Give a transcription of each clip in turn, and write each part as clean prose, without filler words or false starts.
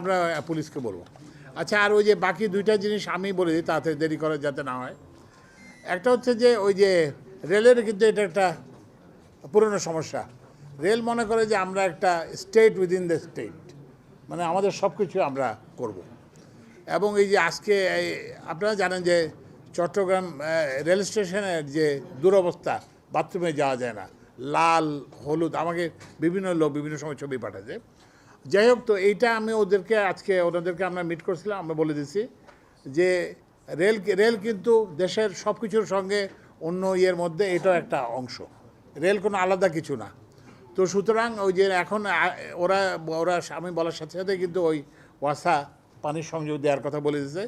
আমরা পুলিশকে বলবো। আচ্ছা, আর ওই যে বাকি দুইটা জিনিস আমি বলে দিই তাড়াতাড়ি দেরি করা যাতে না হয়। একটা হচ্ছে যে ওই যে রেলের কিন্তু এটা একটা পুরনো সমস্যা। রেল মনে করে যে আমরা একটা স্টেট উইদিন দ্য স্টেট, মানে আমাদের সব কিছু আমরা করব। এবং এই যে আজকে আপনারা জানেন যে চট্টগ্রাম রেল স্টেশনের যে দুরবস্থা, বাথরুমে যাওয়া যায় না, লাল হলুদ, আমাকে বিভিন্ন লোক বিভিন্ন সময় ছবি পাঠাচ্ছে। যাই হোক, তো এইটা আমি ওনাদেরকে আমরা মিট করছিলাম, আমরা বলে দিছি যে রেল কিন্তু দেশের সব কিছুর সঙ্গে অন্য ইয়ের মধ্যে এটাও একটা অংশ, রেল কোনো আলাদা কিছু না। তো সুতরাং ওই যে এখন ওরা আমি বলার সাথে সাথে কিন্তু ওই ওয়াসা পানির সংযোগ দেওয়ার কথা বলে দিয়েছে।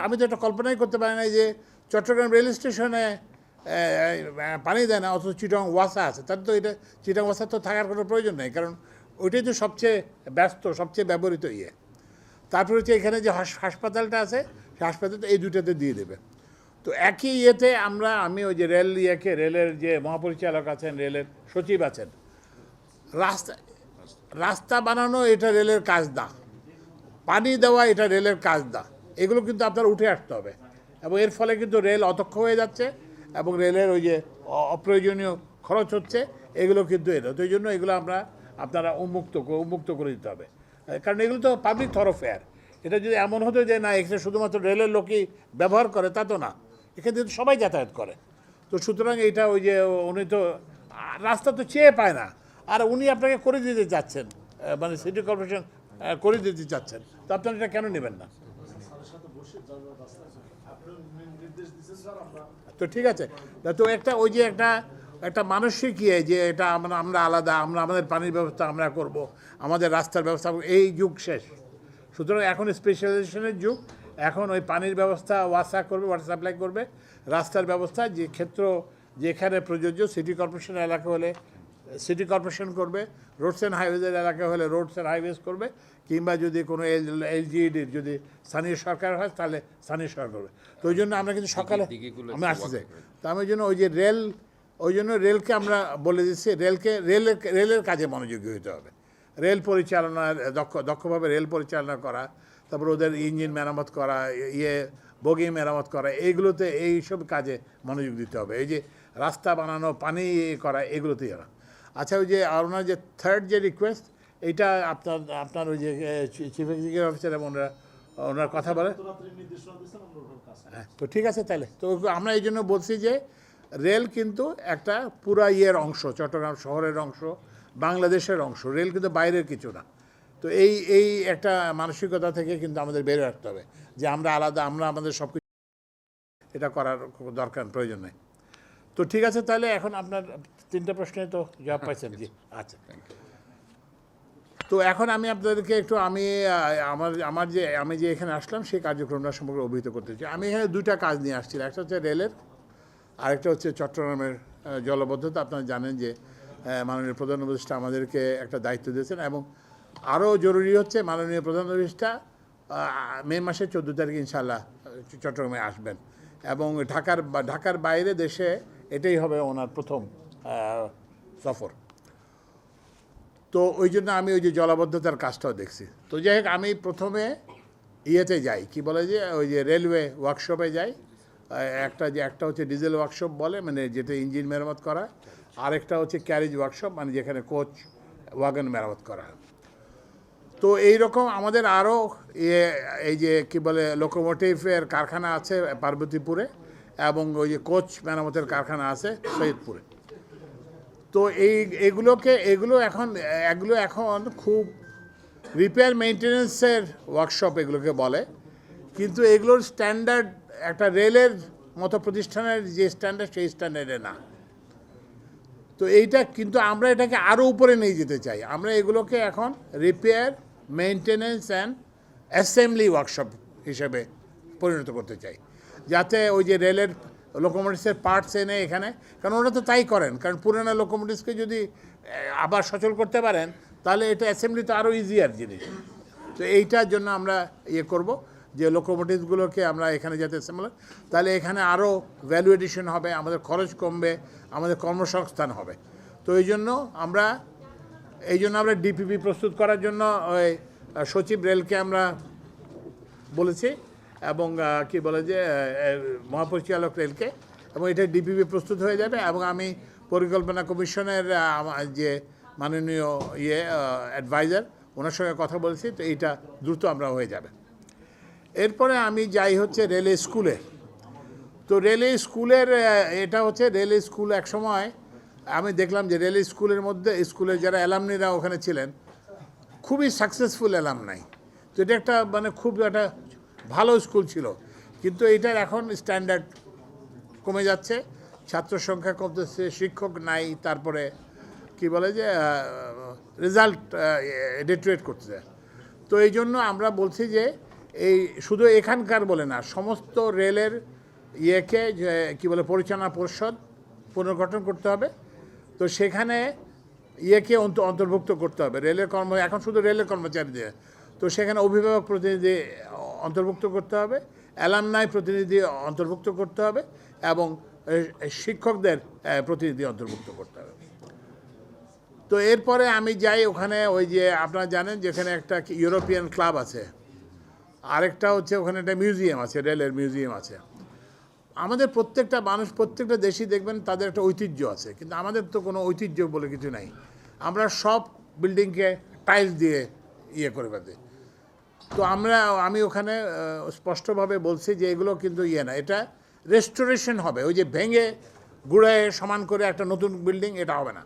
আমি তো এটা কল্পনাই করতে পারি না যে চট্টগ্রাম রেল স্টেশনে পানি দেয় না, অথচ চিটাগং ওয়াসা আছে। তার তো এটা চিটাগং ওয়াসা তো থাকার কোনো প্রয়োজন নেই, কারণ ওইটাই তো সবচেয়ে ব্যস্ত, সবচেয়ে ব্যবহৃত ইয়ে। তারপরে হচ্ছে এখানে যে হাসপাতালটা আছে, সেই হাসপাতালটা এই দুটাতে দিয়ে দেবে। তো একই ইয়েতে আমি ওই যে রেলের যে মহাপরিচালক আছেন, রেলের সচিব আছেন, রাস্তা বানানো এটা রেলের কাজ না, পানি দেওয়া এটা রেলের কাজ না। এগুলো কিন্তু আপনার উঠে আসতে হবে, এবং এর ফলে কিন্তু রেল অদক্ষ হয়ে যাচ্ছে এবং রেলের ওই যে অপ্রয়োজনীয় খরচ হচ্ছে, এগুলো কিন্তু তো এই জন্য এগুলো আপনারা উন্মুক্ত করে দিতে হবে, কারণ এগুলো তো পাবলিক থরোফেয়ার। এটা যদি এমন হতো যে না এখানে শুধুমাত্র রেলের লোকই ব্যবহার করে, তা তো না, এখানে কিন্তু সবাই যাতায়াত করে। তো সুতরাং এইটা ওই যে উনি তো রাস্তা তো চেয়ে পায় না, আর উনি আপনাকে করে দিতে চাচ্ছেন, মানে সিটি কর্পোরেশন করে দিতে চাচ্ছেন, তো আপনারা এটা কেন নেবেন না? তো ঠিক আছে, তো একটা ওই যে একটা মানসিক ইয়ে যে এটা আমরা আলাদা, আমাদের পানির ব্যবস্থা আমরা করব, আমাদের রাস্তার ব্যবস্থা, এই যুগ শেষ। সুতরাং এখন স্পেশালাইজেশনের যুগ। এখন ওই পানির ব্যবস্থা ওয়াসা করবে, ওয়াটার সাপ্লাই করবে, রাস্তার ব্যবস্থা যেখানে প্রযোজ্য সিটি কর্পোরেশন এলাকা হলে সিটি কর্পোরেশন করবে, রোডস অ্যান্ড হাইওয়েজের এলাকা হলে রোডস অ্যান্ড হাইওয়েজ করবে, কিংবা যদি কোনো এলজিইডির যদি স্থানীয় সরকার হয় তাহলে স্থানীয় সরকার করবে। তো ওই জন্য আমরা কিন্তু সকালে আমি আসতে চাই, তো আমি ওই জন্য রেলকে আমরা বলে দিচ্ছি, রেলের কাজে মনোযোগী হতে হবে, রেল পরিচালনার দক্ষভাবে রেল পরিচালনা করা, তারপর ওদের ইঞ্জিন মেরামত করা, বগি মেরামত করা, এইসব কাজে মনোযোগ দিতে হবে। এই যে রাস্তা বানানো, পানি করা, এগুলোতেই না। আচ্ছা, ওই যে আপনার যে থার্ড যে রিকোয়েস্ট, এইটা আপনার ওই যে চিফ এক্সিকিউটিভ অফিসার এবং ওনার কথা বলে, হ্যাঁ, তো ঠিক আছে তাহলে। তো আমরা এই জন্য বলছি যে রেল কিন্তু একটা পুরা অংশ, চট্টগ্রাম শহরের অংশ, বাংলাদেশের অংশ, রেল কিন্তু বাইরের কিছু না। তো এই একটা মানসিকতা থেকে কিন্তু আমাদের বের রাখতে হবে যে আমরা আলাদা, আমাদের সব কিছু, এটা করার দরকার প্রয়োজন নেই। তো ঠিক আছে তাহলে, এখন আপনার 3টা প্রশ্নে তো জবাব পাইছেন। জি, আচ্ছা। তো এখন আমি আপনাদেরকে একটু আমি যে এখানে আসলাম সেই কার্যক্রমটা সম্পর্কে অভিহিত করতে চাই। আমি এখানে 2টা কাজ নিয়ে আসছি, একটা হচ্ছে রেলের, আরেকটা হচ্ছে চট্টগ্রামের জলবদ্ধতা। আপনারা জানেন যে মাননীয় প্রধান উপদেষ্টা আমাদেরকে একটা দায়িত্ব দিয়েছেন, এবং আরও জরুরি হচ্ছে মাননীয় প্রধান উপদেষ্টা মে মাসের 14 তারিখ ইনশাআল্লাহ চট্টগ্রামে আসবেন, এবং ঢাকার বাইরে দেশে এটাই হবে ওনার প্রথম সফর। তো ওই জন্য আমি ওই যে জলাবদ্ধতার কাজটাও দেখছি। তো যাই হোক, আমি প্রথমে ইয়েতে যাই, কি বলে যে ওই যে রেলওয়ে ওয়ার্কশপে যাই। একটা হচ্ছে ডিজেল ওয়ার্কশপ বলে, মানে যেটা ইঞ্জিন মেরামত করা, আরেকটা হচ্ছে ক্যারেজ ওয়ার্কশপ, মানে যেখানে কোচ ওয়াগন মেরামত করা। তো এইরকম আমাদের আরও এই যে কি বলে লোকোমোটিভের কারখানা আছে পার্বতীপুরে, এবং ওই যে কোচ মেরামতের কারখানা আছে সৈয়দপুরে। তো এগুলো এখন খুব রিপেয়ার মেনটেন্যান্সের ওয়ার্কশপ এগুলোকে বলে, কিন্তু এগুলোর স্ট্যান্ডার্ড একটা রেলের মতো প্রতিষ্ঠানের যে স্ট্যান্ডার্ড, সেই স্ট্যান্ডার্ডে না। তো কিন্তু আমরা এটাকে আরও উপরে নিয়ে যেতে চাই। আমরা এগুলোকে এখন repair, maintenance and assembly workshop হিসেবে পরিণত করতে চাই, যাতে ওই যে রেলের লোকোমোটিভসের পার্টস এনে এখানে, কারণ ওরা তো তাই করেন, কারণ পুরোনো লোকোমোটিভসকে যদি আবার সচল করতে পারেন তাহলে এটা অ্যাসেম্বলি তো আরও ইজিয়ার জিনিস। তো এইটার জন্য আমরা করব যে লোকোমোটিভসগুলোকে আমরা এখানে যাতে অ্যাসেম্বল, তাহলে এখানে আরও ভ্যালু এডিশন হবে, আমাদের খরচ কমবে, আমাদের কর্মসংস্থান হবে। তো এই জন্য আমরা ডিপিপি প্রস্তুত করার জন্য ওই সচিব রেলকে আমরা বলেছি এবং কি বলে যে মহাপরিচালক রেলকে, এবং এটা ডিপিপি প্রস্তুত হয়ে যাবে। এবং আমি পরিকল্পনা কমিশনের যে মাননীয় অ্যাডভাইজার, ওনার সঙ্গে কথা বলেছি, তো এইটা দ্রুত আমরা হয়ে যাবে। এরপরে আমি যাই হচ্ছে রেলওয়ে স্কুলে। তো রেলওয়ে স্কুলের এটা হচ্ছে রেলওয়ে স্কুল এক সময় আমি দেখলাম যে রেলওয়ে স্কুলের মধ্যে স্কুলের যারা অ্যালামনিরা ওখানে ছিলেন খুবই সাকসেসফুল অ্যালামনাই। তো এটা একটা মানে খুব একটা ভালো স্কুল ছিল, কিন্তু এটার এখন স্ট্যান্ডার্ড কমে যাচ্ছে, ছাত্র সংখ্যা কমতেছে, শিক্ষক নাই, তারপরে কি বলে যে রেজাল্ট ডেটুরেট করতেছে। তো এই জন্য আমরা বলছি যে এই শুধু এখানকার বলে না, সমস্ত রেলের ইয়েকে যে কী বলে পরিচালনা পরিষদ পুনর্গঠন করতে হবে। তো সেখানে ইয়েকে অন্তর্ভুক্ত করতে হবে, রেলের এখন শুধু রেলের কর্মচারীদের। তো সেখানে অভিভাবক প্রতিনিধি অন্তর্ভুক্ত করতে হবে, অ্যালামনাই প্রতিনিধি অন্তর্ভুক্ত করতে হবে, এবং শিক্ষকদের প্রতিনিধি অন্তর্ভুক্ত করতে হবে। তো এরপরে আমি যাই ওখানে, ওই যে আপনারা জানেন যেখানে একটা ইউরোপিয়ান ক্লাব আছে, আরেকটা হচ্ছে ওখানে একটা মিউজিয়াম আছে, রেলের মিউজিয়াম আছে। আমাদের প্রত্যেকটা মানুষ, প্রত্যেকটা দেশই দেখবেন তাদের একটা ঐতিহ্য আছে, কিন্তু আমাদের তো কোনো ঐতিহ্য বলে কিছু নাই। আমরা সব বিল্ডিংকে টাইলস দিয়ে ইয়ে করে ফেলি। তো আমি ওখানে স্পষ্টভাবে বলছি যে এগুলো কিন্তু না, এটা রেস্টোরেশন হবে। ওই যে ভেঙে গুঁড়ায় সমান করে একটা নতুন বিল্ডিং, এটা হবে না,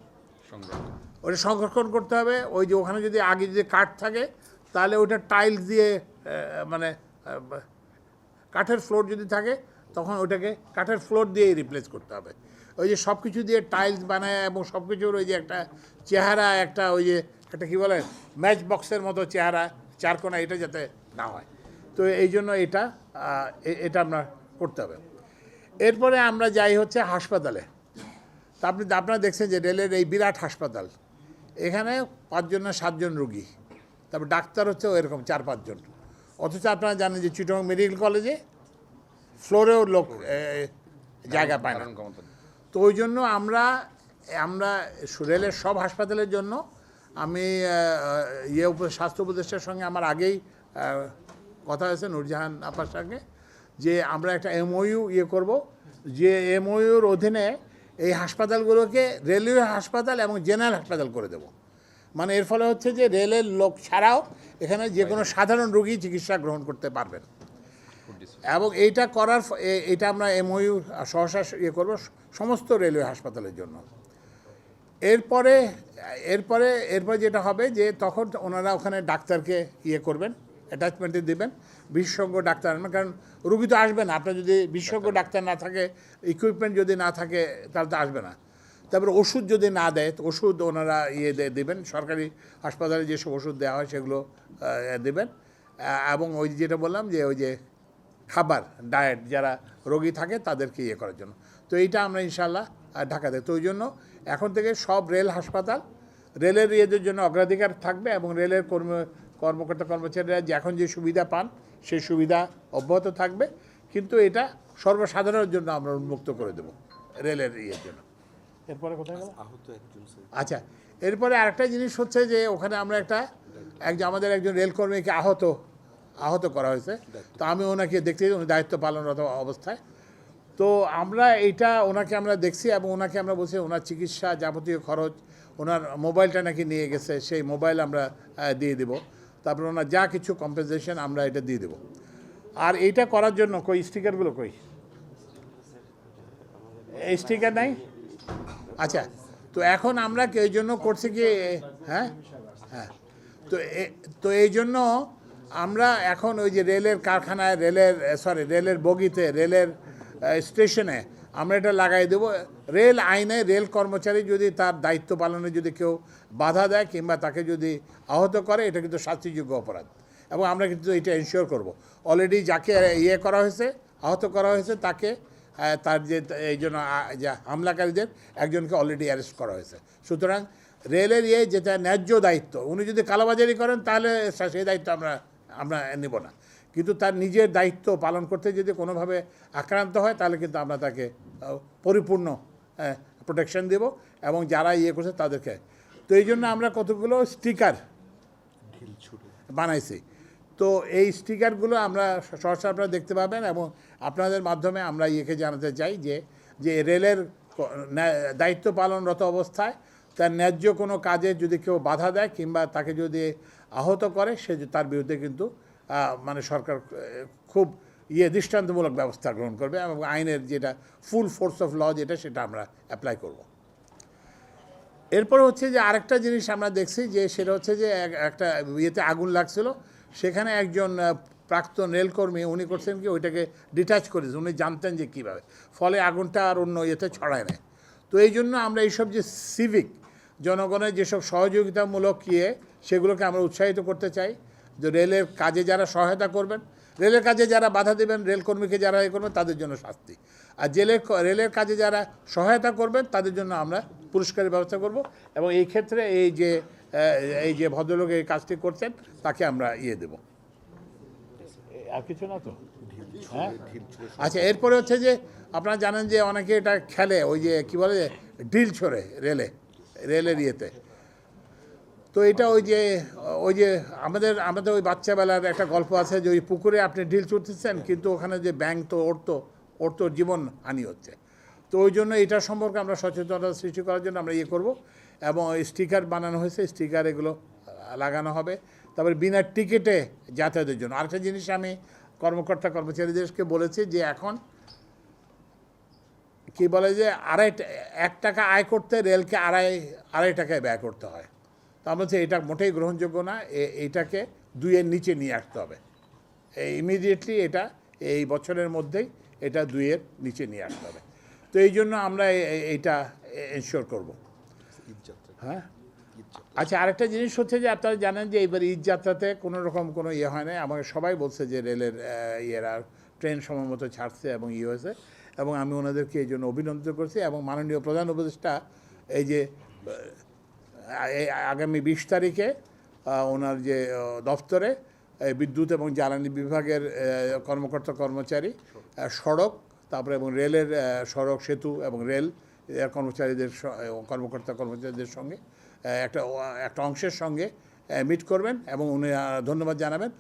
ওটা সংরক্ষণ করতে হবে। ওই যে ওখানে যদি আগে যদি কাঠ থাকে তাহলে ওইটা টাইলস দিয়ে মানে কাঠের ফ্লোর যদি থাকে তখন ওটাকে কাঠের ফ্লোর দিয়েই রিপ্লেস করতে হবে। ওই যে সব কিছু দিয়ে টাইলস বানায় এবং সব কিছুর ওই যে একটা চেহারা, একটা ওই যে একটা কী বলে ম্যাচ বক্সের মতো চেহারা, চারকোনা, এটা যাতে না হয়। তো এই জন্য এটা আমরা করতে হবে। এরপরে আমরা যাই হচ্ছে হাসপাতালে। তা আপনারা দেখছেন যে রেলের এই বিরাট হাসপাতাল, এখানে 5 না 7 জন রুগী, তারপর ডাক্তার হচ্ছে এরকম 4-5 জন। অথচ আপনারা জানেন যে চিটাগং মেডিকেল কলেজে ফ্লোরেও লোক জায়গা পায় না। তো ওই জন্য আমরা রেলের সব হাসপাতালের জন্য আমি স্বাস্থ্য উপদেষ্টার সঙ্গে আমার আগেই কথা হয়েছে, নূরজাহান আপার সঙ্গে, যে আমরা একটা এমওইউ করব, যে এমওইউর অধীনে এই হাসপাতালগুলোকে রেলওয়ে হাসপাতাল এবং জেনারেল হাসপাতাল করে দেব। মানে এর ফলে হচ্ছে যে রেলের লোক ছাড়াও এখানে যে কোনো সাধারণ রোগী চিকিৎসা গ্রহণ করতে পারবেন। এবং এটা আমরা এমওইউ সহসা করব সমস্ত রেলওয়ে হাসপাতালের জন্য। এরপরে যেটা হবে যে তখন ওনারা ওখানে ডাক্তারকে করবেন, অ্যাটাচমেন্টে দেবেন, বিশেষজ্ঞ ডাক্তার আনবেন। কারণ রুগী তো আসবে না, আপনার যদি বিশেষজ্ঞ ডাক্তার না থাকে, ইকুইপমেন্ট যদি না থাকে, তাহলে তো আসবে না। তারপরে ওষুধ যদি না দেয়, তো ওষুধ ওনারা দেবেন, সরকারি হাসপাতালে যেসব ওষুধ দেওয়া হয় সেগুলো দেবেন। এবং ওই যেটা বললাম যে ওই যে খাবার, ডায়েট, যারা রোগী থাকে তাদেরকে করার জন্য। তো এইটা আমরা ইনশাল্লাহ ঢাকাতে। তো ওই জন্য এখন থেকে সব রেল হাসপাতাল রেলের ইয়েদের জন্য অগ্রাধিকার থাকবে, এবং রেলের কর্মকর্তা কর্মচারীরা যে এখন যে সুবিধা পান সেই সুবিধা অব্যাহত থাকবে, কিন্তু এটা সর্বসাধারণের জন্য আমরা উন্মুক্ত করে দেব রেলের জন্য। এরপরে কোথায় গেল? আচ্ছা, এরপরে আরেকটা জিনিস হচ্ছে যে ওখানে আমরা আমাদের একজন রেলকর্মীকে আহত করা হয়েছে। তো আমি ওনাকে দেখতে, উনি দায়িত্ব পালনরত অবস্থায়। তো ওনাকে আমরা দেখছি এবং ওনাকে আমরা বলছি ওনার চিকিৎসা যাবতীয় খরচ, ওনার মোবাইলটা নাকি নিয়ে গেছে, সেই মোবাইল আমরা দিয়ে দেব। তারপরে ওনার যা কিছু কম্পেনসেশন আমরা এটা দিয়ে দেব। আর এইটা করার জন্য স্টিকারগুলো এই স্টিকার নাই? আচ্ছা, তো এখন আমরা এই জন্য করছি কি, হ্যাঁ, তো এই জন্য আমরা এখন ওই যে রেলের কারখানায়, রেলের বগিতে, রেলের স্টেশনে আমরা এটা লাগাই দেব। রেল আইনে রেল কর্মচারী যদি তার দায়িত্ব পালনে যদি কেউ বাধা দেয় কিংবা তাকে যদি আহত করে, এটা কিন্তু শাস্তিযোগ্য অপরাধ, এবং আমরা কিন্তু এটা এনশিওর করব। অলরেডি যাকে করা হয়েছে, আহত করা হয়েছে, তাকে তার যে এই জন্য হামলাকারীদের একজনকে অলরেডি অ্যারেস্ট করা হয়েছে। সুতরাং রেলের যেটা ন্যায্য দায়িত্ব, উনি যদি কালোবাজারি করেন তাহলে সেই দায়িত্ব আমরা নেব না, কিন্তু তার নিজের দায়িত্ব পালন করতে যদি কোনোভাবে আক্রান্ত হয় তাহলে কিন্তু আমরা তাকে পরিপূর্ণ প্রোটেকশন দেব, এবং যারা করছে তাদেরকে। তো এই জন্য আমরা কতগুলো স্টিকার, বানাইছি। তো এই স্টিকারগুলো আমরা সহসা আপনারা দেখতে পাবেন এবং আপনাদের মাধ্যমে আমরা ইয়েকে জানাতে চাই যে রেলের দায়িত্ব পালনরত অবস্থায় তার ন্যায্য কোনো কাজে যদি কেউ বাধা দেয় কিংবা তাকে যদি আহত করে সে তার বিরুদ্ধে কিন্তু মানে সরকার খুব দৃষ্টান্তমূলক ব্যবস্থা গ্রহণ করবে এবং আইনের যেটা ফুল ফোর্স অফ ল যেটা সেটা আমরা অ্যাপ্লাই করব। এরপর হচ্ছে যে আরেকটা জিনিস আমরা দেখছি যে সেটা হচ্ছে যে একটা ইয়েতে আগুন লাগছিল, সেখানে একজন প্রাক্তন রেলকর্মী উনি করছেন কি ওইটাকে ডিটাচ করেছে, উনি জানতেন যে কীভাবে, ফলে আগুনটা আর অন্য ইয়েতে ছড়ায় নেয়। তো এই জন্য আমরা এইসব যে সিভিক জনগণের যেসব সহযোগিতামূলক সেগুলোকে আমরা উৎসাহিত করতে চাই। যে রেলের কাজে যারা সহায়তা করবেন, রেলের কাজে যারা বাধা দেবেন, রেলকর্মীকে যারা করবেন তাদের জন্য শাস্তি, আর রেলের কাজে যারা সহায়তা করবেন তাদের জন্য আমরা পুরস্কারের ব্যবস্থা করব। এবং এই ক্ষেত্রে এই যে ভদ্রলোক এই কাজটি করছেন তাকে আমরা দেব। আর কিছু না তো? হ্যাঁ, আচ্ছা। এরপরে হচ্ছে যে আপনারা জানেন যে অনেকে এটা খেলে, ওই যে কী বলে ঢিল ছোড়ে রেলের তো এটা ওই যে আমাদের ওই বাচ্চাবেলার একটা গল্প আছে যে ওই পুকুরে আপনি ঢিল ছুটতেছেন কিন্তু ওখানে যে ব্যাঙ তো ওর তো জীবন হানি হচ্ছে। তো ওই জন্য এটা সম্পর্কে আমরা সচেতনতা সৃষ্টি করার জন্য আমরা করব এবং স্টিকার বানানো হয়েছে, স্টিকার এগুলো লাগানো হবে। তারপরে বিনা টিকিটে যাতায়াতের জন্য আরেকটা জিনিস আমি কর্মচারীদেরকে বলেছি যে এখন কি বলে যে 1 টাকা আয় করতে রেলকে আড়াই টাকায় ব্যয় করতে হয়। তো আমরা বলছি এটা মোটেই গ্রহণযোগ্য না, এইটাকে 2-এর নিচে নিয়ে আসতে হবে। ইমিডিয়েটলি এটা এই বছরের মধ্যেই এটা 2-এর নিচে নিয়ে আসতে হবে। তো এই জন্য আমরা এইটা এনশিওর করব। হ্যাঁ, আচ্ছা। আরেকটা জিনিস হচ্ছে যে আপনারা জানেন যে এইবার ঈদযাত্রাতে কোনো রকম কোনো হয় না। আমাকে সবাই বলছে যে রেলের ট্রেন সময় মতো ছাড়ছে এবং হয়েছে, এবং আমি ওনাদেরকে এই জন্য অভিনন্দন করছি। এবং মাননীয় প্রধান উপদেষ্টা এই যে আগামী 20 তারিখে ওনার যে দফতরে বিদ্যুৎ এবং জ্বালানি বিভাগের কর্মচারী, সড়ক, তারপরে এবং রেলের সড়ক, সেতু এবং রেল কর্মচারীদের সঙ্গে একটা অংশের সঙ্গে মিট করবেন এবং উনি ধন্যবাদ জানাবেন।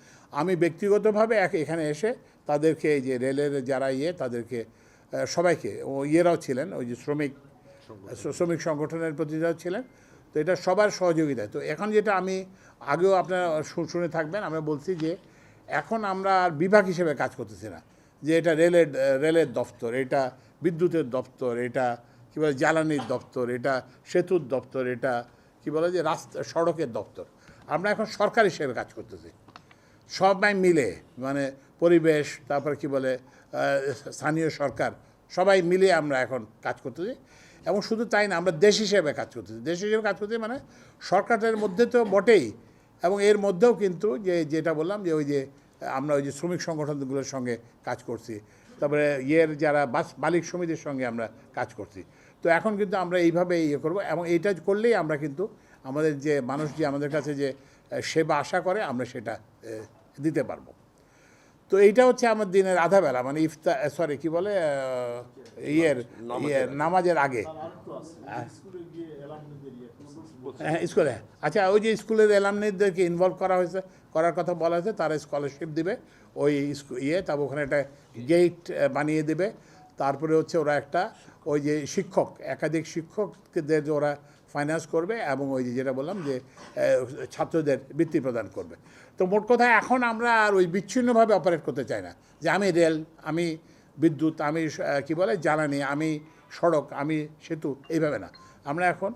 আমি ব্যক্তিগতভাবে এখানে এসে তাদেরকে এই যে রেলের যারা তাদেরকে সবাইকে ইয়েরাও ছিলেন, ওই যে শ্রমিক সংগঠনের প্রতিনিধিরাও ছিলেন। তো এটা সবার সহযোগিতায়। তো এখন যেটা আমি আগেও আপনারা শুনে থাকবেন, আমরা বলছি যে এখন আমরা আর বিভাগ হিসেবে কাজ করতেছি না, যে এটা রেলের দপ্তর, এটা বিদ্যুতের দপ্তর, এটা কী বলে জ্বালানির দপ্তর, এটা সেতুর দপ্তর, এটা কী বলে যে সড়কের দপ্তর। আমরা এখন সরকার হিসেবে কাজ করতেছি সবাই মিলে, মানে পরিবেশ, তারপর কি বলে স্থানীয় সরকার, সবাই মিলে আমরা এখন কাজ করতেছি। এবং শুধু তাই না, আমরা দেশ হিসেবে কাজ করতেছি। দেশ হিসেবে কাজ করতেছি মানে সরকারের মধ্যে তো বটেই, এবং এর মধ্যেও কিন্তু যেটা বললাম যে আমরা ওই যে শ্রমিক সংগঠনগুলোর সঙ্গে কাজ করছি, তারপরে যারা মালিক সমিতির সঙ্গে আমরা কাজ করছি। তো এখন কিন্তু আমরা এইভাবে করব, এবং এইটা করলেই আমরা কিন্তু আমাদের যে মানুষ যে আমাদের কাছে যে সেবা আশা করে আমরা সেটা দিতে পারবো। তো এইটা হচ্ছে আমার দিনের আধা বেলা, মানে কি বলে নামাজের আগে। হ্যাঁ, স্কুলে। আচ্ছা, ওই যে স্কুলের এলামনিদেরকে ইনভলভ করার কথা বলা হয়েছে, তারা স্কলারশিপ দিবে ওই তারপর ওখানে একটা গেট বানিয়ে দেবে। তারপরে হচ্ছে ওরা একটা ওই যে একাধিক শিক্ষকদের ওরা ফাইন্যান্স করবে, এবং ওই যেটা বললাম যে ছাত্রদের বৃত্তি প্রদান করবে। তো মোট কথা এখন আমরা আর ওই বিচ্ছিন্নভাবে অপারেট করতে চাই না, যে আমি রেল, আমি বিদ্যুৎ, আমি কি বলে জ্বালানি, আমি সড়ক, আমি সেতু, এইভাবে না। আমরা এখন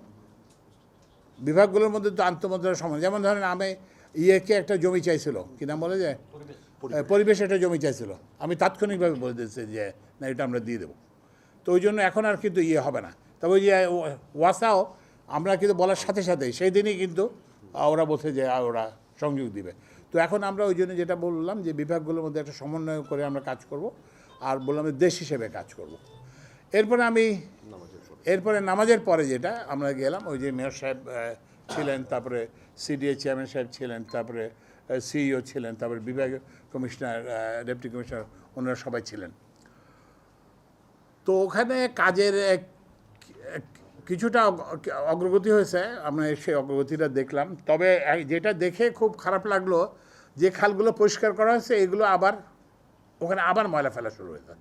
বিভাগগুলোর মধ্যে তো আন্তঃমন্ত্রণালয় সময়, যেমন ধরেন আমি একটা জমি চাইছিল, কি নাম বলে যে পরিবেশ, একটা জমি চাইছিল, আমি তাৎক্ষণিকভাবে বলে দিয়েছি যে না, এটা আমরা দিয়ে দেবো। তো ওই জন্য এখন আর কিন্তু হবে না। তবে ওই যে ওয়াসাও আমরা কিন্তু বলার সাথে সাথেই সেই দিনই কিন্তু ওরা বলছে যে ওরা সংযোগ দিবে। তো এখন আমরা ওই জন্য যেটা বললাম যে বিভাগগুলোর মধ্যে একটা সমন্বয় করে আমরা কাজ করব, আর বললাম দেশ হিসেবে কাজ করব। এরপরে নামাজের পরে যেটা আমরা গেলাম, ওই যে মেয়র সাহেব ছিলেন, তারপরে সিডিএ চেয়ারম্যান সাহেব ছিলেন, তারপরে সিইও ছিলেন, তারপরে বিভাগীয় কমিশনার, ডেপুটি কমিশনার, ওনারা সবাই ছিলেন। তো ওখানে কাজের কিছুটা অগ্রগতি হয়েছে, আমরা সেই অগ্রগতিটা দেখলাম। তবে যেটা দেখে খুব খারাপ লাগলো, যে খালগুলো পরিষ্কার করা হয়েছে এগুলো আবার ওখানে আবার ময়লা ফেলা শুরু হয়েছে।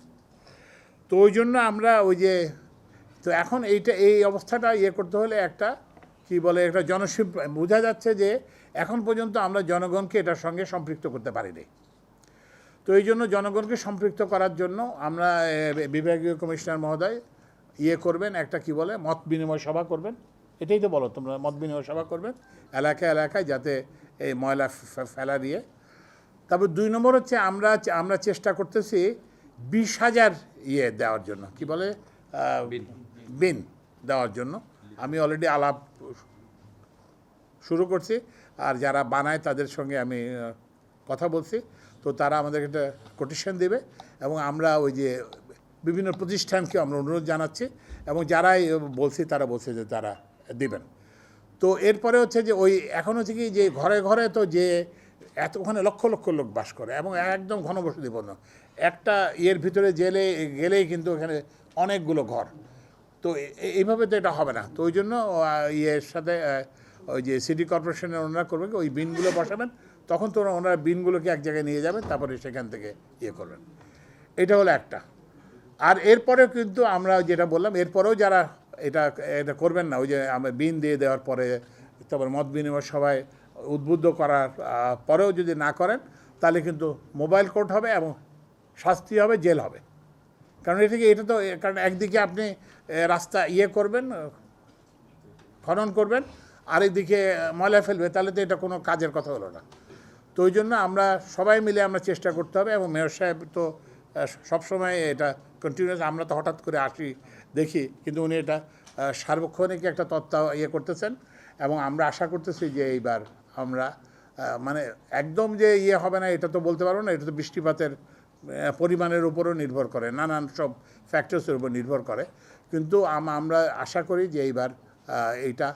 তো ওই জন্য আমরা ওই যে, তো এখন এই অবস্থাটা করতে হলে একটা কি বলে একটা বোঝা যাচ্ছে যে এখন পর্যন্ত আমরা জনগণকে এটার সঙ্গে সম্পৃক্ত করতে পারিনি। তো এই জন্য জনগণকে সম্পৃক্ত করার জন্য আমরা বিভাগীয় কমিশনার মহোদয় করবেন, একটা কি বলে মত বিনিময় সভা করবেন। এটাই তো বলো তোমরা, মত বিনিময় সভা করবেন এলাকায় এলাকায়, যাতে এই ময়লা ফেলা দিয়ে। তারপর 2 নম্বর হচ্ছে আমরা চেষ্টা করতেছি 20,000 দেওয়ার জন্য, কি বলে বিন দেওয়ার জন্য। আমি অলরেডি আলাপ শুরু করছি, আর যারা বানায় তাদের সঙ্গে আমি কথা বলছি। তো তারা আমাদেরকে একটা কোটেশন দেবে, এবং আমরা ওই যে বিভিন্ন প্রতিষ্ঠানকে আমরা অনুরোধ জানাচ্ছি, এবং যারাই বলছি তারা বলছে যে তারা দিবেন। তো এরপরে হচ্ছে যে এখন হচ্ছে কি যে ঘরে ঘরে তো যে ওখানে লক্ষ লক্ষ লোক বাস করে, এবং একদম ঘনবসতিপূর্ণ একটা ভিতরে গেলেই কিন্তু এখানে অনেকগুলো ঘর। তো এইভাবে তো এটা হবে না। তো ওই জন্য সাথে ওই যে সিটি কর্পোরেশনের ওনারা করবেন, ওই বিনগুলো বসাবেন, তখন তো ওনারা বিনগুলোকে এক জায়গায় নিয়ে যাবেন, তারপরে সেখান থেকে করবেন। এটা হলো একটা। আর এরপরেও কিন্তু আমরা যেটা বললাম, এরপরেও যারা এটা করবেন না, ওই যে আমরা বিন দিয়ে দেওয়ার পরে তারপর মত বিনিময় সভায় উদ্বুদ্ধ করার পরেও যদি না করেন, তাহলে কিন্তু মোবাইল কোর্ট হবে এবং শাস্তি হবে, জেল হবে। কারণ এটা তো কারণ একদিকে আপনি রাস্তা করবেন, খনন করবেন, আরেকদিকে ময়লা ফেলবে, তাহলে তো এটা কোনো কাজের কথা হলো না। তো ওই জন্য আমরা সবাই মিলে আমরা চেষ্টা করতে হবে, এবং মেয়র সাহেব তো সবসময় এটা কন্টিনিউয়াস, আমরা তো হঠাৎ করে আসি দেখি, কিন্তু উনি এটা সার্বক্ষণিক একটা তত্ত্ব করতেছেন, এবং আমরা আশা করতেছি যে এইবার আমরা মানে একদম যে হবে না এটা তো বলতে পারবো না। এটা তো বৃষ্টিপাতের পরিমাণের উপরও নির্ভর করে, নানান সব ফ্যাক্টরসের উপর নির্ভর করে, কিন্তু আমরা আশা করি যে এইবার এইটা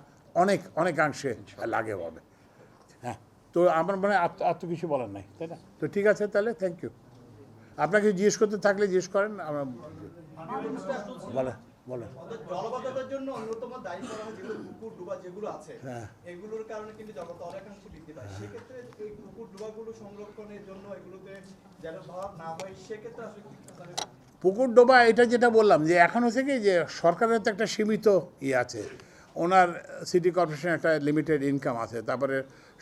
অনেকাংশে লাগে হবে। হ্যাঁ, তো আমার মানে আর তো কিছু বলার নাই, তাই না? তো ঠিক আছে, তাহলে থ্যাংক ইউ। আপনাকে জিজ্ঞেস করতে থাকলে জিজ্ঞেস করেন, আমরা বলেন। জলবদ্ধতার জন্য অন্যতম দায়ী করা হয় যেগুলো পুকুর ডুবা যেগুলো আছে, এগুলোর কারণে কিন্তু জলবদ্ধতা অনেকাংশে বৃদ্ধি পায়। সেক্ষেত্রে এই পুকুর ডুবাগুলো সংরক্ষণের জন্য এগুলোতে যেন ভাব না হয়, সেক্ষেত্রে আসলে পুকুর ডোবা এটা যেটা বললাম যে এখন হচ্ছে কি যে সরকারের তো একটা সীমিত আছে, ওনার সিটি কর্পোরেশন একটা লিমিটেড ইনকাম আছে, তারপরে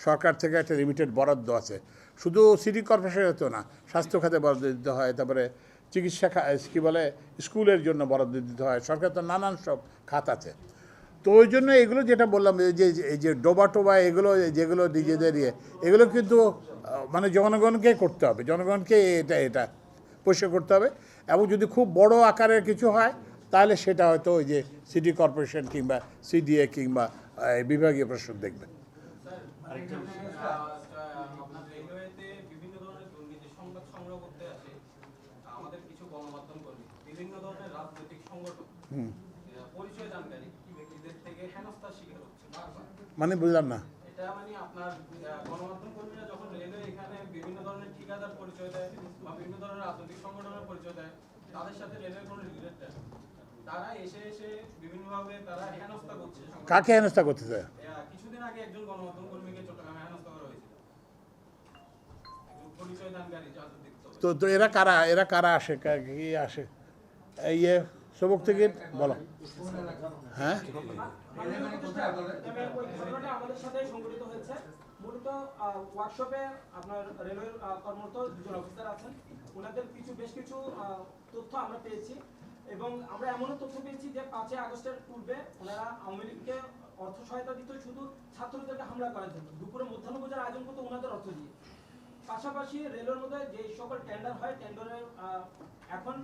সরকার থেকে একটা লিমিটেড বরাদ্দ আছে। শুধু সিটি কর্পোরেশনের তো না, স্বাস্থ্য খাতে বরাদ্দ দিতে হয়, তারপরে চিকিৎসা কী বলে স্কুলের জন্য বরাদ্দ দিতে হয়, সরকার তো নানান সব খাত আছে। তো ওই জন্য এগুলো যেটা বললাম এই যে ডোবা টোবা এগুলো যেগুলো নিজেদের এগুলো কিন্তু মানে জনগণকে করতে হবে, জনগণকে এটা পরিষ্কার করতে হবে। এবং যদি খুব বড় আকারের কিছু হয়, তাহলে সেটা হয়তো ওই যে সিটি কর্পোরেশন কিংবা সিডিএ কিংবা বিভাগীয় প্রশাসন দেখবে। মানে বুঝলাম না। এটা মানে আপনার গণমাধ্যম কর্মীরা যখন রেলওয়ে এখানে বিভিন্ন ধরনের ঠিকাদার পরিচয় দেয় বা বিভিন্ন ধরনের রাজনৈতিক সংগঠনের পরিচয় দেয়, তাদের সাথে রেলওয়ে কোনো রিলেটেড, তারা এসে বিভিন্নভাবে তারা হেনস্থা করছে। কাকে হেনস্থা করতেছে? কিছুদিন আগে একজন গণমাধ্যম কর্মীকে চট্টগ্রামে হেনস্থা করা হয়েছিল, পরিচয় দানকারী রাজনৈতিক। তো এরা কারা আসে, কি আসে? সবক থেকে বলো। হ্যাঁ, আমাদের সাথে সংগঠিত হয়েছে। মূলত ওয়ার্কশপে আপনার রেলওয়ের কর্মরত দুজন অফিসার আছেন, ওনাদের বেশ কিছু তথ্য আমরা পেয়েছি, এবং আমরা এমনও তথ্য পেয়েছি যে 5 আগস্টের পূর্বে ওনারা আওয়ামী লীগকে অর্থ সহায়তা দিত শুধু ছাত্রদেরকে হামলা করার জন্য, দুপুরে মধ্যাহ্নভোজের আয়োজন করতো ওনাদের অর্থ দিয়ে। পাশাপাশি রেলের মধ্যে যে সকল টেন্ডার হয়, টেন্ডারের এখন